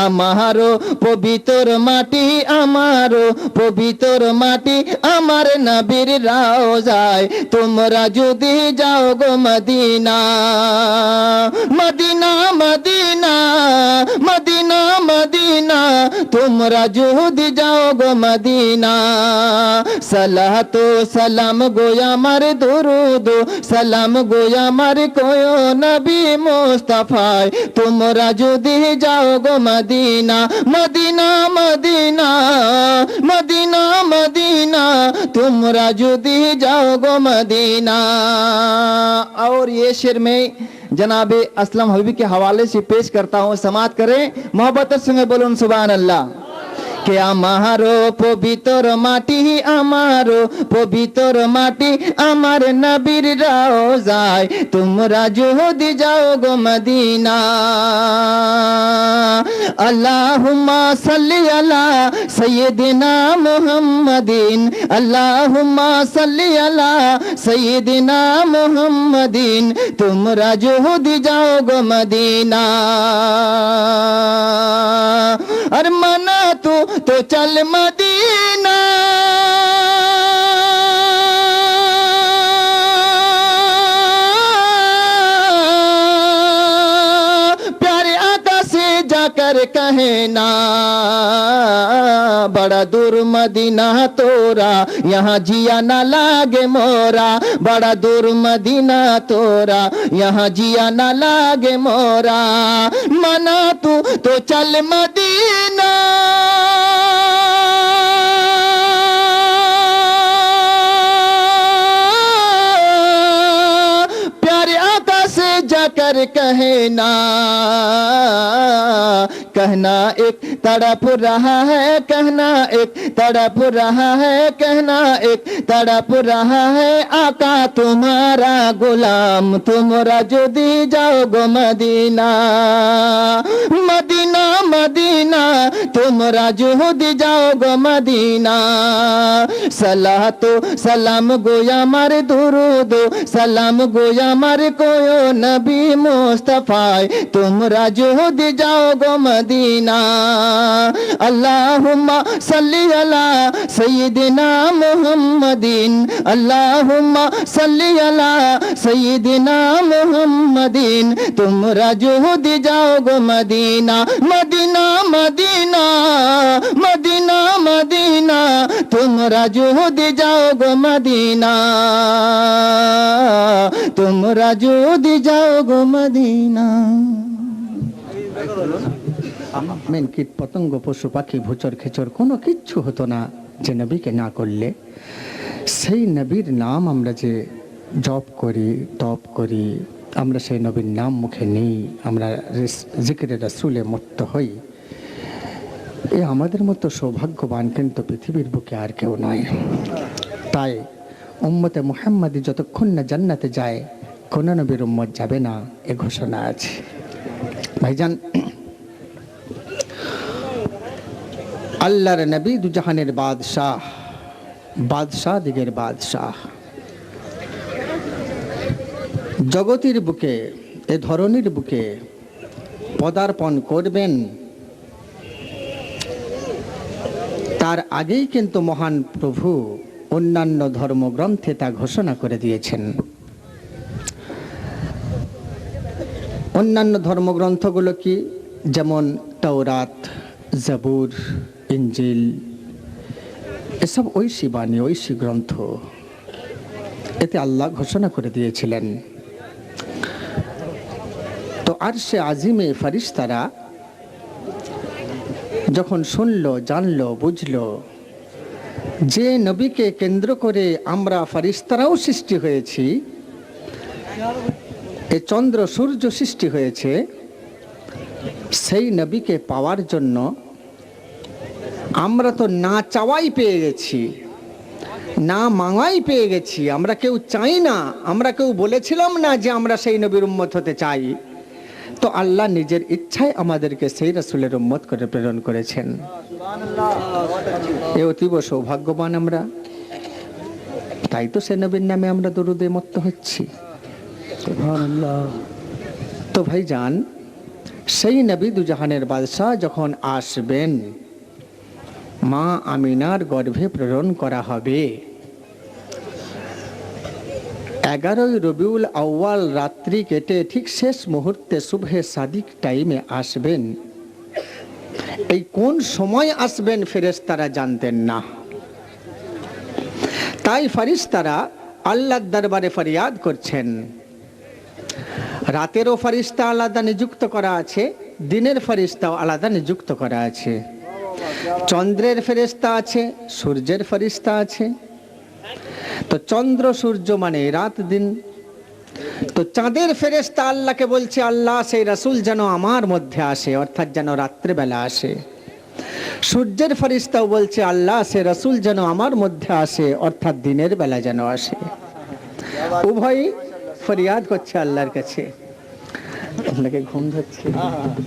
আমারো পবিত্র মাটি আমারো পবিত্র মাটি আমার নবীর রওজায়, তোমরা যদি যাও গো মদিনা, মদিনা মদিনা মদিনা মদিনা তোমরা যদি যাও গো মদিনা। সালাত সালাম গো আমার দুরুদ সালাম গো আমার কোয় নবী মুস্তাফায়, তোমরা যদি যাও গো Madina, Medina Medina Medina Medina तुमरा जुदी जाओगो मदीना। और ये शेर में जनाबे असलम हबीबी के हवाले से पेश करता हूँ, समाप्त करें मोहब्बत संगे बोलूं सुभान अल्लाह। के আমারো পবিত্র মাটি আমারো পবিত্র মাটি আমার নবীর রওজায়, তোমরা যদি যাও গো মদিনা। আল্লাহুম্মা সাল্লি আলা সাইয়্যিদিনা মুহাম্মাদিন, আল্লাহুম্মা সাল্লি আলা সাইয়্যিদিনা মুহাম্মাদিন, তোমরা যদি যাও গো মদিনা। আর মানা तो चल मदीना, जाकर कहना बड़ा दूर मदीना तोरा, यहाँ जिया न लागे मोरा, बड़ा दूर मदीना तोरा, यहाँ जिया न लागे मोरा। मना तू तो चल मदीना, प्यारे आका से जाकर कहना, कहना एक तड़प रहा है, कहना एक तड़प रहा है, कहना एक तड़प रहा है, आका तुम्हारा गुलाम, तुमरा जो दी जाओगे मदीना, मदीना मदीना तुमरा जो दी जाओगे मदीना। सलाह तो सलाम गोया मारे दुरूद, सलाम गोया मारे कोयो नबी मुस्तफाए, तुमरा जो दी जाओगे मदीना। अल्लाहुम्मा सल्ली अला सय्यिदिना मुहम्मदिन, अल्लाहुम्मा सल्ली अला सय्यिदिना मुहम्मदिन, तुमरा जो दी जाओगे Medina, Medina Medina Medina Medina तुमरा जो दी जाओगे मदीना, तुमरा जो दी जाओगे मदीना। মেন কীট পতঙ্গ পশু পাখি ভুচর খেচর কোনো কিচ্ছু হতো না যে নবীকে না করলে। সেই নবীর নাম আমরা যে জপ করি তপ করি, আমরা সেই নবীর নাম মুখে নিই, আমরা জিকিরে রাসূলে মত্ত হই, এ আমাদের মতো সৌভাগ্যবান কিন্তু পৃথিবীর বুকে আর কেউ নয়। তাই উম্মতে মুহাম্মাদি যতক্ষণ না জান্নাতে যায় কোন নবীর উম্মত যাবে না, এ ঘোষণা আছে। ভাইজান, আল্লাহর নবী দুজাহানের বাদশাহ, বাদশাহ দিগের বাদশাহ, জগতের বুকে এ ধরনের বুকে পদার্পণ করবেন, তার আগেই কিন্তু মহান প্রভু অন্যান্য ধর্মগ্রন্থে তা ঘোষণা করে দিয়েছেন। অন্যান্য ধর্মগ্রন্থগুলো কি? যেমন তাওরাত, জাবুর, ইনজিল, এসব ঐশী বাণী, ঐশী গ্রন্থ, এতে আল্লাহ ঘোষণা করে দিয়েছিলেন। তো আরশে আজিমে ফারিস্তারা যখন শুনলো, জানলো, বুঝলো যে নবীকে কেন্দ্র করে আমরা ফারিস্তারাও সৃষ্টি হয়েছি, এ চন্দ্র সূর্য সৃষ্টি হয়েছে, সেই নবীকে পাওয়ার জন্য আমরা তো না চাওয়াই পেয়ে গেছি, না মাঙাই পেয়ে গেছি। আমরা কেউ চাই না, আমরা কেউ বলেছিলাম না যে আমরা সেই নবীর উম্মত হতে চাই। তো আল্লাহ নিজের ইচ্ছায় আমাদেরকে সেই রাসূলের উম্মত করে প্রেরণ করেছেন। এ অতীব সৌভাগ্যবান আমরা। তাই তো সে নবীর নামে আমরা দরুদে মত্ত হচ্ছি। তো ভাইজান, সেই নবী দুজাহানের বাদশাহ যখন আসবেন, মা আমিনার গর্ভে প্রেরণ করা হবে। 11ই রবিউল আউয়াল রাত্রি কেটে ঠিক শেষ মুহূর্তে সুবহে সাদিক টাইমে আসবেন। এই কোন সময় আসবেন ফেরেশতারা জানতেন না। তাই ফেরেশতারা আল্লাহর দরবারে ফরিয়াদ করছেন। রাতেরও ফেরেশতা আলাদা নিযুক্ত করা আছে, দিনের ফেরেশতাও আলাদা নিযুক্ত করা আছে। চন্দ্রের ফেরেশতা আছে, সূর্যের ফেরেশতা আছে। তো চন্দ্র সূর্য মানে রাত দিন। তো চাঁদের ফেরেশতা আল্লাহকে বলছে, আল্লাহ সেই রাসূল যেন আমার মধ্যে আসে, অর্থাৎ যেন রাত্রেবেলা আসে। সূর্যের ফেরেশতাও বলছে, আল্লাহ সেই রাসূল যেন আমার মধ্যে আসে, অর্থাৎ দিনের বেলা যেন আসে। উভয় ফরিয়াদ করছে আল্লাহর কাছে। আপনাকে ঘুম ধরছে?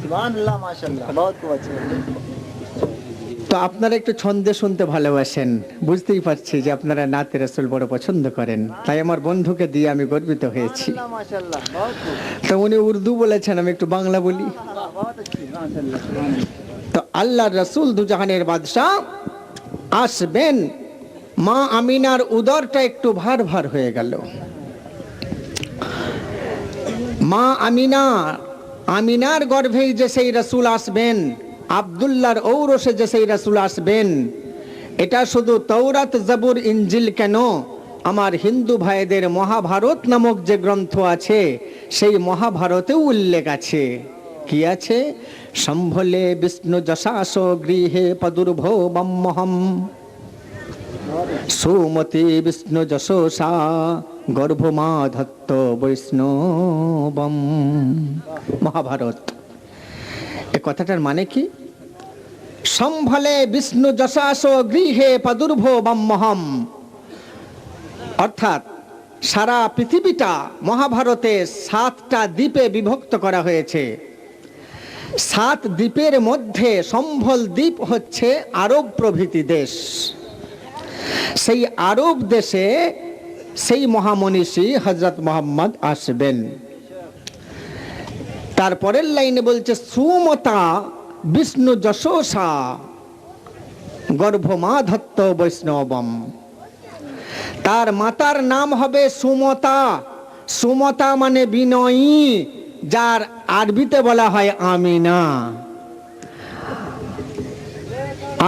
সুবহানাল্লাহ, মাশাআল্লাহ, বহুত আচ্ছা। তো আপনারা একটু ছন্দে শুনতে ভালোবাসেন, বুঝতেই পারছি যে আপনারা নাতে রাসূল বড় পছন্দ করেন। তাই আমার বন্ধুকে দিয়ে আমি গর্বিত হয়েছি। তো উনি উর্দু বলেছেন, আমি একটু বাংলা বলি। তো আল্লাহর রাসূল দুজাহানের বাদশাহ আসবেন। মা আমিনার উদরটা একটু ভার ভার হয়ে গেল। মা আমিনা আমিনার গর্ভেই যে সেই রাসূল আসবেন, আব্দুল্লাহর ঔরসে যে সেই রাসূল আসবেন, এটা শুধু তৌরাত জাবুর ইনজিল কেন, আমার হিন্দু ভাইদের মহাভারত নামক যে গ্রন্থ আছে সেই মহাভারতেও উল্লেখ আছে। কি আছে? সম্ভলে বিষ্ণু যশাস গৃহে পদুর্ভো বম্মহম, সুমতি বিষ্ণু যশোসা গর্ভমা ধত্ত বৈষ্ণবম। মহাভারত। এ কথাটার মানে কি? সম্ভলে বিষ্ণু যশাস গৃহে পদুর্ভো বম্মহম, অর্থাৎ সারা পৃথিবীটা মহাভারতে 7টা দ্বীপে বিভক্ত করা হয়েছে। 7 দ্বীপের মধ্যে সম্ভল দ্বীপ হচ্ছে আরব প্রভৃতি দেশ। সেই আরব দেশে সেই মহামনীষী হযরত মুহাম্মদ আসবেন। তারপরের লাইনে বলছে সুমতা বিষ্ণু যশোসা গর্ভমা ধত্ত বৈষ্ণবম। তার মাতার নাম হবে সুমতা। সুমতা মানে বিনয়ী, যার আরবিতে বলা হয় আমিনা।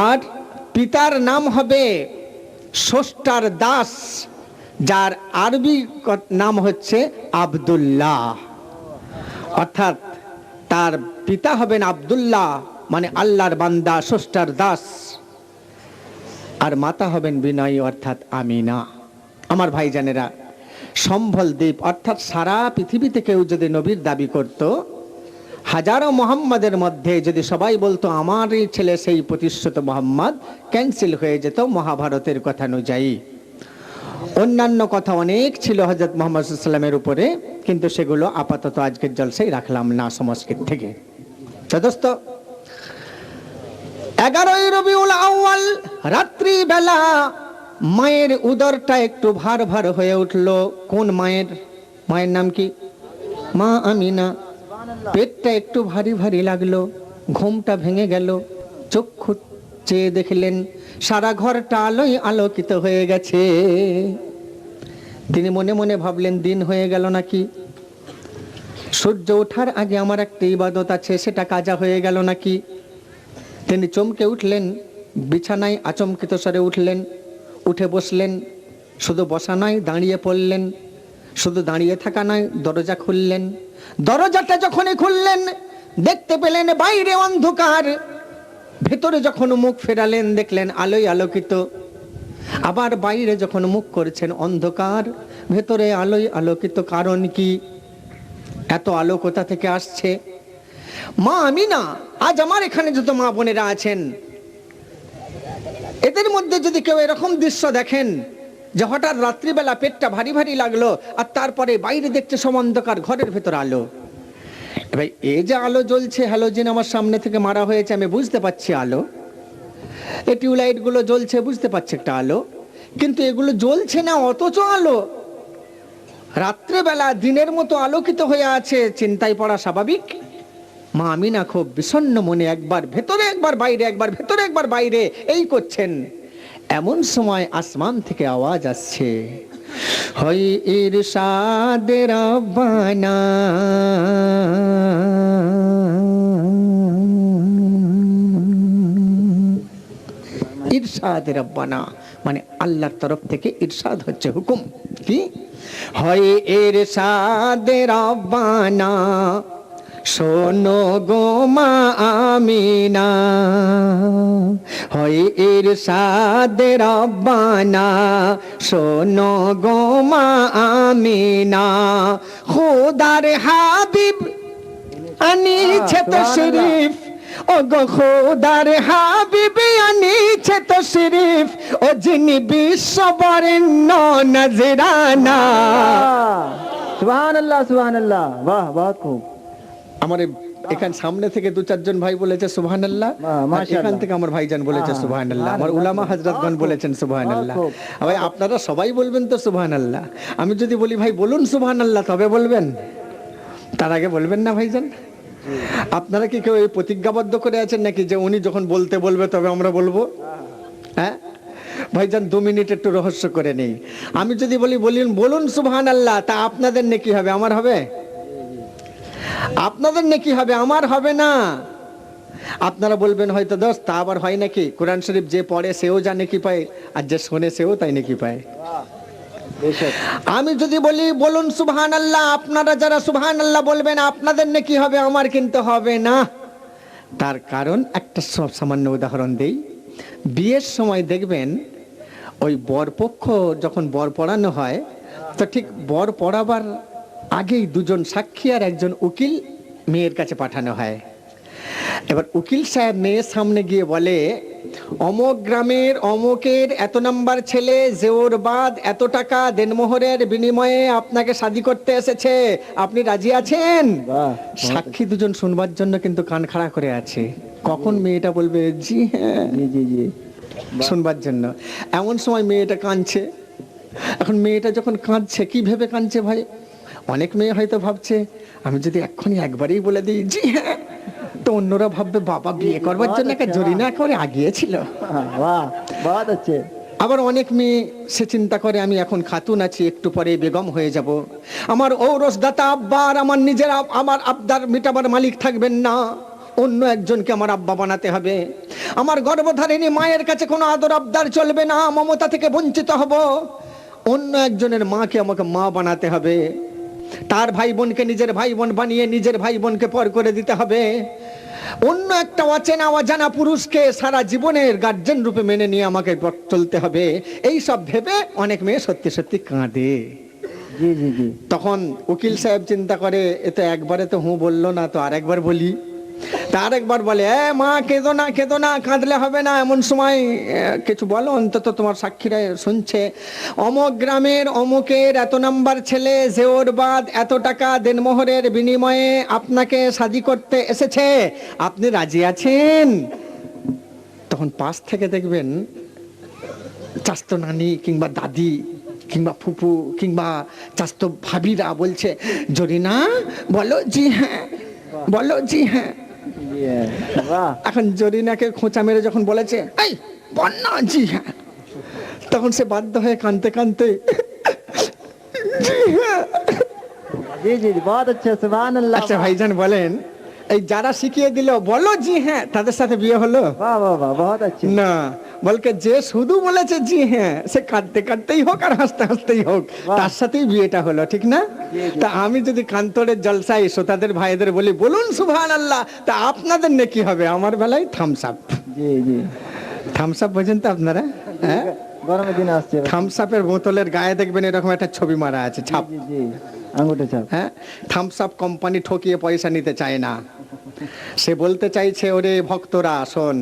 আর পিতার নাম হবে ষষ্ঠার দাস, যার আরবি নাম হচ্ছে আব্দুল্লাহ। অর্থাৎ তার পিতা হবেন আব্দুল্লাহ, মানে আল্লাহর বান্দা, ষষ্ঠার দাস। আর মাতা হবেন বিনয়ী, অর্থাৎ আমিনা। আমার ভাইজানেরা, সম্ভল দ্বীপ অর্থাৎ সারা পৃথিবীতে কেউ যদি নবীর দাবি করত, হাজারো মোহাম্মদের মধ্যে যদি সবাই বলতো আমারই ছেলে সেই প্রতিশ্রুত মোহাম্মদ, ক্যান্সেল হয়ে যেত মহাভারতের কথা অনুযায়ী। অন্যান্য কথা অনেক ছিল হযরত মুহাম্মদ সাল্লাল্লাহু আলাইহি ওয়াসাল্লামের উপরে, কিন্তু সেগুলো আপাতত আজকের জলসায় রাখলাম না সংস্কৃত থেকে। দোস্ত, 11ই রবিউল আউয়াল রাত্রি বেলা মায়ের উদরটা একটু ভার ভার হয়ে উঠলো। কোন মায়ের? মায়ের নাম কি? মা আমিনা। পেটটা একটু ভারী ভারী লাগলো, ঘুমটা ভেঙে গেল। চক্ষু চেয়ে দেখলেন সারা ঘরটা আলোয় আলোকিত হয়ে গেছে। তিনি মনে মনে ভাবলেন দিন হয়ে গেল নাকি, সূর্য ওঠার আগে আমার একটা ইবাদত আছে, সেটা কাজা হয়ে গেল নাকি। তিনি চমকে উঠলেন, বিছানায় আচমকিত স্বরে উঠলেন, উঠে বসলেন। শুধু বসা নয়, দাঁড়িয়ে পড়লেন। শুধু দাঁড়িয়ে থাকা নয়, দরজা খুললেন। দরজাটা যখনই খুললেন দেখতে পেলেন বাইরে অন্ধকার, ভেতরে যখন মুখ ফেরালেন দেখলেন আলোয় আলোকিত। আবার বাইরে যখন মুখ করেছেন অন্ধকার, ভেতরে আলোয় আলোকিত। কারণ কি? এত আলো কোথা থেকে আসছে? মা আমিনা, আজ আমার এখানে যত মা বোনেরা আছেন, এদের মধ্যে যদি কেউ এরকম দৃশ্য দেখেন যে হঠাৎ রাত্রিবেলা পেটটা ভারী ভারী লাগলো, আর তারপরে বাইরে দেখতে সব অন্ধকার, ঘরের ভেতর আলো। ভাই, এই যে আলো জ্বলছে, হ্যালোজেন আমার সামনে থেকে মারা হয়েছে, আমি বুঝতে পাচ্ছি আলো। এই টিউবলাইট গুলো জ্বলছে, বুঝতে পারছি একটা আলো, কিন্তু এগুলো জ্বলছে না, অথচ আলো। রাত্রেবেলা দিনের মতো আলোকিত হয়ে আছে, চিন্তায় পড়া স্বাভাবিক। মা আমিনা খুব বিষণ্ণ মনে একবার ভেতরে একবার বাইরে, একবার ভেতরে একবার বাইরে এই করছেন। এমন সময় আসমান থেকে আওয়াজ আসছে, হয় ইরশাদে রাব্বানা, ইরশাদে রাব্বানা মানে আল্লাহর তরফ থেকে ইরশাদ হচ্ছে, হুকুম। কি? হয় ইরশাদে রাব্বানা, শোনো গো মা আমিনা, হয় ইরশাদে রাব্বানা, শোনো গো মা আমিনা, খোদার হাবিব আনিছে তশরিফ, ও গো খোদার হাবিব আনিছে তশরিফ, ও যিনি বিশ্ববরেণ্য নজরানা। সুবহানাল্লাহ, সুবহানাল্লাহ, বাহ, বহুত খুব। আমার এখান সামনে থেকে 2-4 জন ভাই বলেছে সুবহানাল্লাহ, এখান থেকে আমার ভাইজান বলেছে সুবহানাল্লাহ, আমার উলামা হযরতগণ বলেছেন সুবহানাল্লাহ। ভাই, আপনারা সবাই বলবেন তো সুবহানাল্লাহ। আমি যদি বলি ভাই বলুন সুবহানাল্লাহ, তবে বলবেন? তার আগে বলবেন না ভাইজান? আপনারা কি কেউ এই প্রতিজ্ঞাবদ্ধ করে আছেন নাকি যে উনি যখন বলতে বলবে তবে আমরা বলবো? হ্যাঁ ভাইজান, 2 মিনিট একটু রহস্য করে নেই। আমি যদি বলি বলুন সুবহানাল্লাহ, তা আপনাদের নেকি হবে, আমার হবে? আপনাদের নেকি হবে, আমার হবে না। আপনারা বলবেন হয়তো দোস্ত তা আবার হয় নাকি? কোরআন শরীফ যে পড়ে সেও যা নেকি পায়, আর যে শোনে সেও তাই নেকি পায়। বেশক। আমি যদি বলি বলুন সুবহানাল্লাহ, আপনারা যারা সুবহানাল্লাহ বলবেন আপনাদের নেকি হবে, আমার কিন্তু হবে না। তার কারণ একটা সব সামান্য উদাহরণ দেই। বিয়ের সময় দেখবেন ওই বরপক্ষ যখন বর পড়ানো হয়, তো ঠিক বর পড়াবার আগেই দুজন সাক্ষী আর একজন উকিল মেয়ের কাছে পাঠানো হয়। এবার উকিল সাহেব মেয়ের সামনে গিয়ে বলে, অমুক গ্রামের অমুকের এত নাম্বার ছেলে জেওর বাদ এত টাকা দেনমোহরের বিনিময়ে আপনাকে শাদী করতে এসেছে, আপনি রাজি আছেন? বাহ, সাক্ষী দুজন শুনবার জন্য কিন্তু কান খাড়া করে আছে, কখন মেয়েটা বলবে জি হ্যাঁ, জি জি জি। শুনবার জন্য। এমন সময় মেয়েটা কাঁদছে। এখন মেয়েটা যখন কাঁদছে, কি ভেবে কাঁদছে ভাই? অনেক মেয়ে হয়তো ভাবছে আমি যদি এক্ষুনি একবারই বলে দিই জি হ্যাঁ, তো অন্যরা ভাববে বাবা বিয়ে করবার জন্য একটা জরিনা করে আগিয়েছিল। বাহ, বহুত अच्छे। আবার অনেক মেয়ে সে চিন্তা করে আমি এখন খাতুন আছি, একটু পরে বেগম হয়ে যাব, আমার ঔরসদাতা আব্বা আর আমার নিজের আমার আবদার মিটাবার মালিক থাকবেন না, অন্য একজনকে আমার আব্বা বানাতে হবে। আমার গর্ভধারিণী মায়ের কাছে কোনো আদর আবদার চলবে না, মমতা থেকে বঞ্চিত হব, অন্য একজনের মাকে আমাকে মা বানাতে হবে। তার ভাই বোনকে নিজের ভাই বোন বানিয়ে নিজের ভাই বোনকে পর করে দিতে হবে। অন্য একটা অচেনা অজানা পুরুষকে সারা জীবনের গার্জেন রূপে মেনে নিয়ে আমাকে চলতে হবে। এই সব ভেবে অনেক মেয়ে সত্যি সত্যি কাঁদে। জি জি জি। তখন উকিল সাহেব চিন্তা করে এ তো একবারে তো হুঁ বললো না, তো আরেকবার বলি। তার একবার বলে, এ মা কেঁদো না কেঁদো না, কাঁদলে হবে না, এমন সময় কিছু বলো, অন্তত তোমার সাক্ষীরা শুনছে। অমুক গ্রামের অমুকের এত নাম্বার ছেলে জেওর বাদ এত টাকা দেনমোহরের বিনিময়ে আপনাকে শাদী করতে এসেছে, আপনি রাজি আছেন? তখন পাশ থেকে দেখবেন চাস্তো নানি কিংবা দাদি কিংবা ফুপু কিংবা চাস্তো ভাবিরা বলছে, জরিনা বলো জি হ্যাঁ, বলো জি হ্যাঁ। বাহ। এখন জরিনাকে খোঁচা মেরে যখন বলেছে এই বন্যা জি হ্যাঁ, তখন সে বাধ্য হয়ে কাঁদতে কাঁদতে জি হ্যাঁ। জি জি জি, বহুত अच्छे, সুবহান আল্লাহ। আচ্ছা ভাইজান বলেন, এই যারা শিখিয়ে দিল বলো জি হ্যাঁ, তাদের সাথে বিয়ে হলো? বাহ বাহ বাহ, বহুত अच्छे। না, বলকে যে শুধু বলেছে জি হ্যাঁ, সে কাঁদতে কাঁদতেই হোক আর হাসতে হাসতেই হোক, তার সাথেই বিয়েটা হলো, ঠিক না? তা আমি যদি কান্তরের জলসায় শ্রোতাদের ভাইদের বলি বলুন সুবহানাল্লাহ, তা আপনাদের নেকি হবে, আমার বেলায় থামস আপ। জি জি। থামস আপ বোঝেন তো আপনারা? হ্যাঁ, গরমের দিন আসছে। থামস আপের বোতলের গায়ে দেখবেন এরকম একটা ছবি মারা আছে, ছাপ। জি জি, আঙ্গুঠে ছাপ। হ্যাঁ, থামস আপ কোম্পানি ঠকিয়ে পয়সা নিতে চায় না। সে বলতে চাইছে, ওরে ভক্তরা শোন,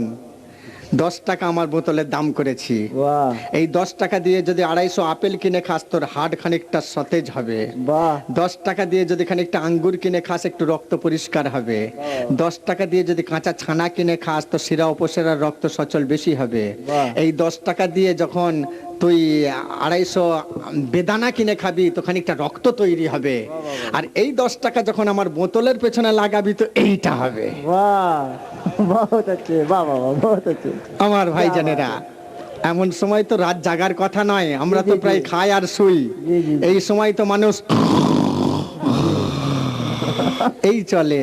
10 টাকা আমার বোতলের দাম করেছি, বাহ এই 10 টাকা দিয়ে যদি 250 আপেল কিনে খাস তোর হাড় খানিকটা সতেজ হবে। বাহ 10 টাকা দিয়ে যদি খানিকটা আঙ্গুর কিনে খাস একটু রক্ত পরিষ্কার হবে। 10 টাকা দিয়ে যদি কাঁচা ছানা কিনে খাস তো শিরা উপশিরার রক্ত সচল বেশি হবে। বাহ। এই 10 টাকা দিয়ে যখন তুই 250 বেদানা কিনে খাবি তো খানিকটা রক্ত তৈরি হবে। আর এই 10 টাকা যখন আমার বোতলের পেছনে লাগাবি তো এইটা হবে। বাহ, বহুত अच्छे, বাহ বাহ বাহ, বহুত अच्छे। আমার ভাইজানেরা, এমন সময় তো রাত জাগার কথা নয়, আমরা তো জি, জি, প্রায় জি। খাই আর শুই। জি, জি, জি। এই সময় তো মানুষ এই চলে।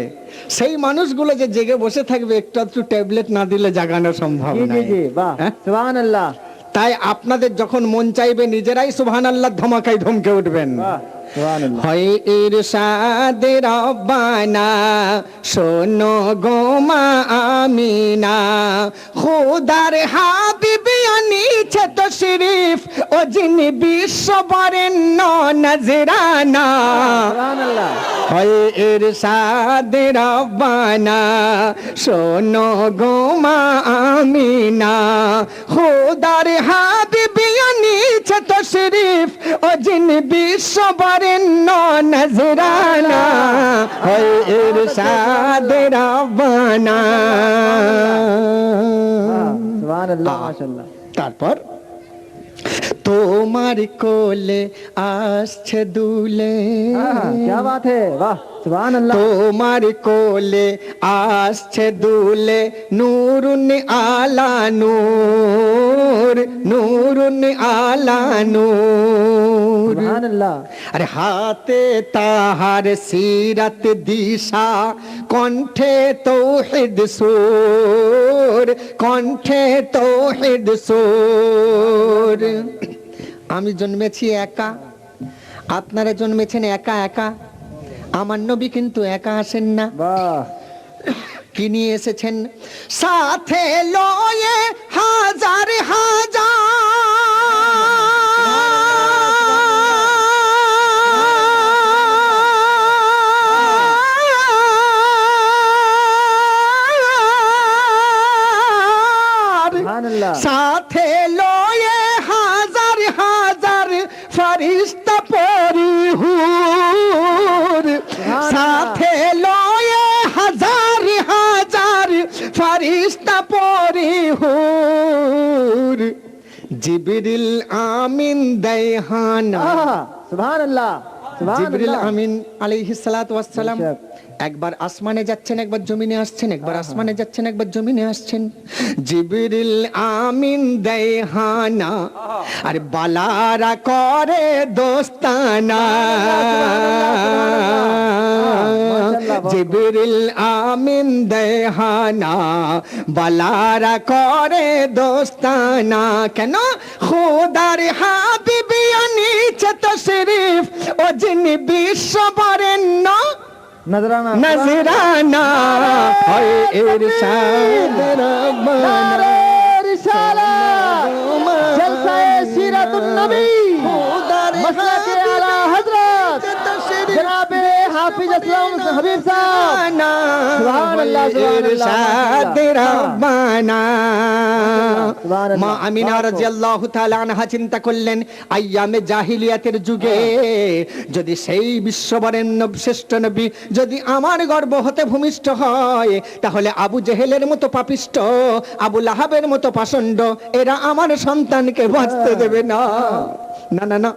সেই মানুষগুলো যে জেগে বসে থাকবে, একটু একটু ট্যাবলেট না দিলে জাগানো সম্ভব জি জি নয়। জি, বাহ, হ্যাঁ? সুবহানাল্লাহ। তাই আপনাদের যখন মন চাইবে নিজেরাই সুবহানাল্লাহ ধমাকায় ধমকে উঠবেন। বাহ, সুবহানাল্লাহ। হয় ইরশাদে রব্বানা শোনো গো মা আমিনা, খোদার হাবিবি আনিছে তো শরীফ ও যিনি বিশ্ব বরেণ্য নজরানা। সুবহানাল্লাহ। হয় ইরশাদে রব্বানা শোনো গো মা আমিনা, খোদার হাবিবি আনিছে তো শরীফ ও যিনি বিশ্ব বরেণ্য নজরানা, হয় ইরশাদে রব্বানা। বাহ, সুবহানাল্লাহ, মাশাআল্লাহ। তারপর তোমার কোলে আসছে দুলে, हाँ, क्या बात है, वाह। সুবহানাল্লাহ তোমার কোলে আসছে দুলে নূরুন আলা নূর, নূরুন আলা নূর। সুবহানাল্লাহ আরে হাতে তাহার সিরাত দিশা, কণ্ঠে তৌহিদ সুর, কণ্ঠে তৌহিদ সুর। আমি জন্মেছি একা, আপনারা জন্মেছেন একা একা। আমার নবী কিন্তু একা আসেন না, বাহ কি নিয়ে এসেছেন? সাথে লয়ে হাজার হাজার, সুবহানাল্লাহ সাথে লয়ে হাজার হাজার ফরিস্তা পরিহুর, সাথে লয়ে হাজার হাজার ফরিস্তা পরিহুর। জিবরিল আমিন দেয়হানা, সুবহানাল্লাহ জিবরিল সুবহানাল্লাহ আমিন আলাইহিস সালাতু ওয়াস সালাম বেশক। একবার আসমানে যাচ্ছেন, একবার জমিনে আসছেন, একবার আসমানে যাচ্ছেন, একবার জমিনে আসছেন। জিবরিল আমিন দেয়হানা, আর বালারা করে দোস্তানা। জিবরিল আমিন দেয়হানা, বালারা করে দোস্তানা। কেন? খুদার হাবিবি আনিছে তশরিফ, ও যিনি বিশ্ব বরেণ্য নজরানা নজরানা হয় ইরশাদ রব্বানা। নারে রিসালাত জলসায়ে সিরাতুন নবী মাসলাকে আলা হযরত জনাবে হাফিজ আসলাম হাবিব সাহেব। সুবহানাল্লাহ, ইরশাদ রব্বানা। সুবহানাল্লাহ। মা আমিনা রাদিয়াল্লাহু তাআলা আনহা চিন্তা করলেন, আইয়ামে জাহিলিয়াতের যুগে যদি সেই বিশ্ববরেণ্য শ্রেষ্ঠ নবী যদি আমার গর্ভ হতে ভূমিষ্ঠ হয়, তাহলে আবু জেহেলের মতো পাপিষ্ঠ, আবু লাহাবের মতো পাষণ্ড, এরা আমার সন্তানকে বাঁচতে দেবে না। না না না,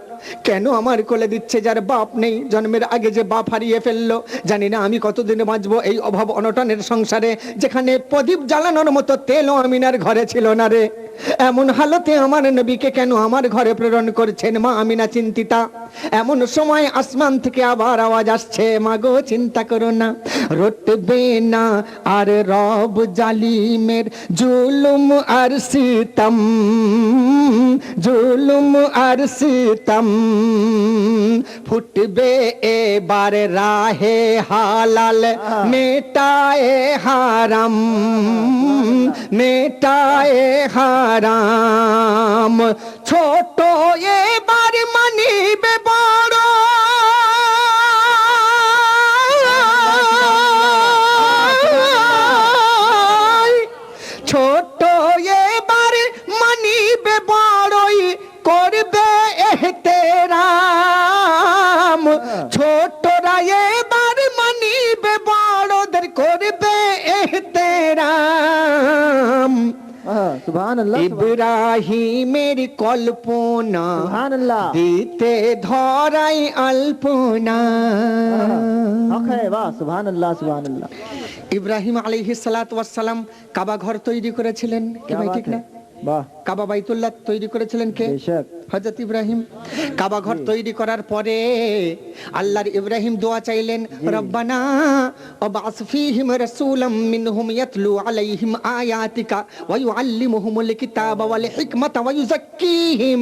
কেন আমার কোলে দিচ্ছে যার বাপ নেই? জন্মের আগে যে বাপ হারিয়ে ফেললো, জানি না আমি কতদিন বাঁচবো এই অভাব অনটনের সংসারে, যেখানে প্রদীপ জ্বালানোর মতো তেলও আমিনার ঘরে ছিল না রে। এমন হালতে আমার নবীকে কেন আমার ঘরে প্রেরণ করছেন? মা আমিনা চিন্তিতা। এমন সময় আসমান থেকে আবার আওয়াজ আসছে, মাগো চিন্তা করো না, রটবে না আর রব জালিমের জুলুম আর সিতম, জুলুম আর সিতম। ফুটবে এবার রাহে হালাল, মেটায়ে হারাম, মেটায়ে হারাম। ছোট এবার মানিবে বড়, ছোট এবার মানিবে বড়ই, করবে এহতেরাম। ছোটরা এবার মানিবে বড়দের, করবে এহতেরাম। সুবহানাল্লাহ ইব্রাহিমের কল্পনা সুবহানাল্লাহ দিতে ধরাই আলপনা। ওকে বাহ সুবহানাল্লাহ সুবহানাল্লাহ। ইব্রাহিম আলাইহিস সালাতু ওয়াস সালাম কাবা ঘর তৈরি করেছিলেন, কি ভাই ঠিক না? বাহ কাবা বাইতুল্লাহ তৈরি করেছিলেন কে? বেশক হযরত ইব্রাহিম। কাবা ঘর তৈরি করার পরে আল্লাহর ইব্রাহিম দোয়া চাইলেন, রব্বানা ওয়াবআস ফীহিম রাসূলাম মিনহুম ইয়াতলু আলাইহিম আয়াতিকা ওয়া ইউআল্লিমুহুমুল কিতাবা ওয়াল হিকমাতা ওয়া ইউযাক্কিহিম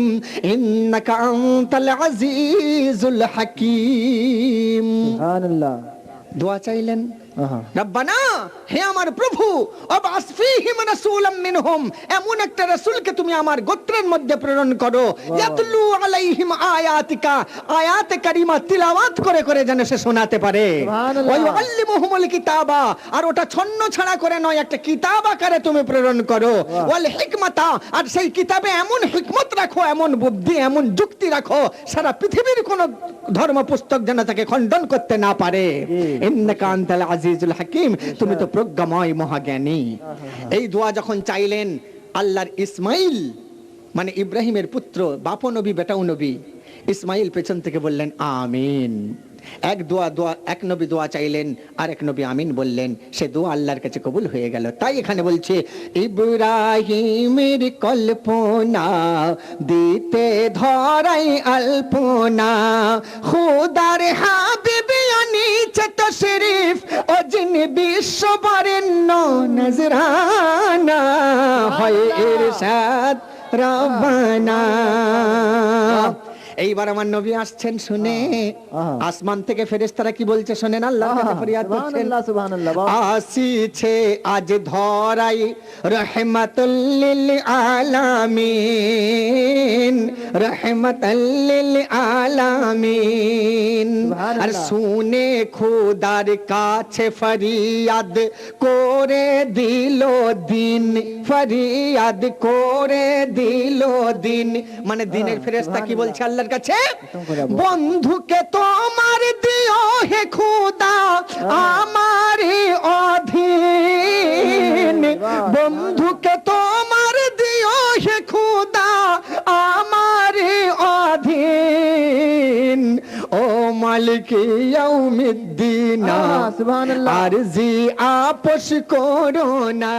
ইন্নাকা আনতাল আজিজুল হাকীম। সুবহানাল্লাহ। দোয়া চাইলেন, রব্বানা হে আমার প্রভু, ওয়াবআস ফীহিম রাসূলাম মিনহুম, এমন একটা রাসূলকে তুমি আমার গোত্রের মধ্যে প্রেরণ করো, ইয়াতলু আলাইহিম আয়াতিকা, আয়াতে কারিমা তিলাওয়াত করে করে যেন সে শোনাতে পারে, সুবহানাল্লাহ। ওয়া ইউআল্লিমুহুমুল কিতাবা, আর ওটা ছন্ন ছাড়া করে নয়, একটা কিতাব আকারে তুমি প্রেরণ করো, ওয়াল হিকমাতা, আর সেই কিতাবে এমন হিকমত রাখো, এমন বুদ্ধি, এমন যুক্তি রাখো, সারা পৃথিবীর কোন ধর্ম পুস্তক যেন তাকে খণ্ডন করতে না পারে। ইন্নাকা আনতাল আজিজুল হাকিম, তুমি তো প্রজ্ঞাময় মহাজ্ঞানী। এই দোয়া যখন চাইলেন, আল্লাহর ইসমাইল মানে ইব্রাহিমের পুত্র, বাপও নবী বেটাও নবী, ইসমাইল পেছন থেকে বললেন আমিন। এক নবী দোয়া চাইলেন আর এক নবী আমিন বললেন, সে দোয়া আল্লাহর কাছে কবুল হয়ে গেল। তাই এখানে বলছে ইব্রাহিমের কল্পনা দিতে ধরাই আলপনা, খুদার হাবিব আনিছে তশরিফ অজিন বিশ্ব বরেণ্য নজরানা, হয় ইরশাদ রব্বানা। এইবার আমার নবী আসছেন শুনে আসমান থেকে ফেরেশতারা কি বলছে শোনেন, আল্লাহর কাছে ফরিয়াদ করছেন, সুবহানাল্লাহ সুবহানাল্লাহ বাবা। আসিছে আজ ধরাই রহমাতুল লিল আলামিন, রহমাতুল লিল আলামিন। আর শুনে খোদার কাছে ফরিয়াদ করে দিল দিন, ফরিয়াদ করে দিল দিন। মানে দিনের ফেরেশতা কি বলছে আল্লাহর কাছে, বন্ধুকে তোমার দিও হে খোদা আমার অধীন, বন্ধুকে তোমার দিও হে খোদা আমার অধীন। ও মালিক ইয়াউমিদ্দিন সুবহানাল্লাহ। আরজি আপোষ করো না।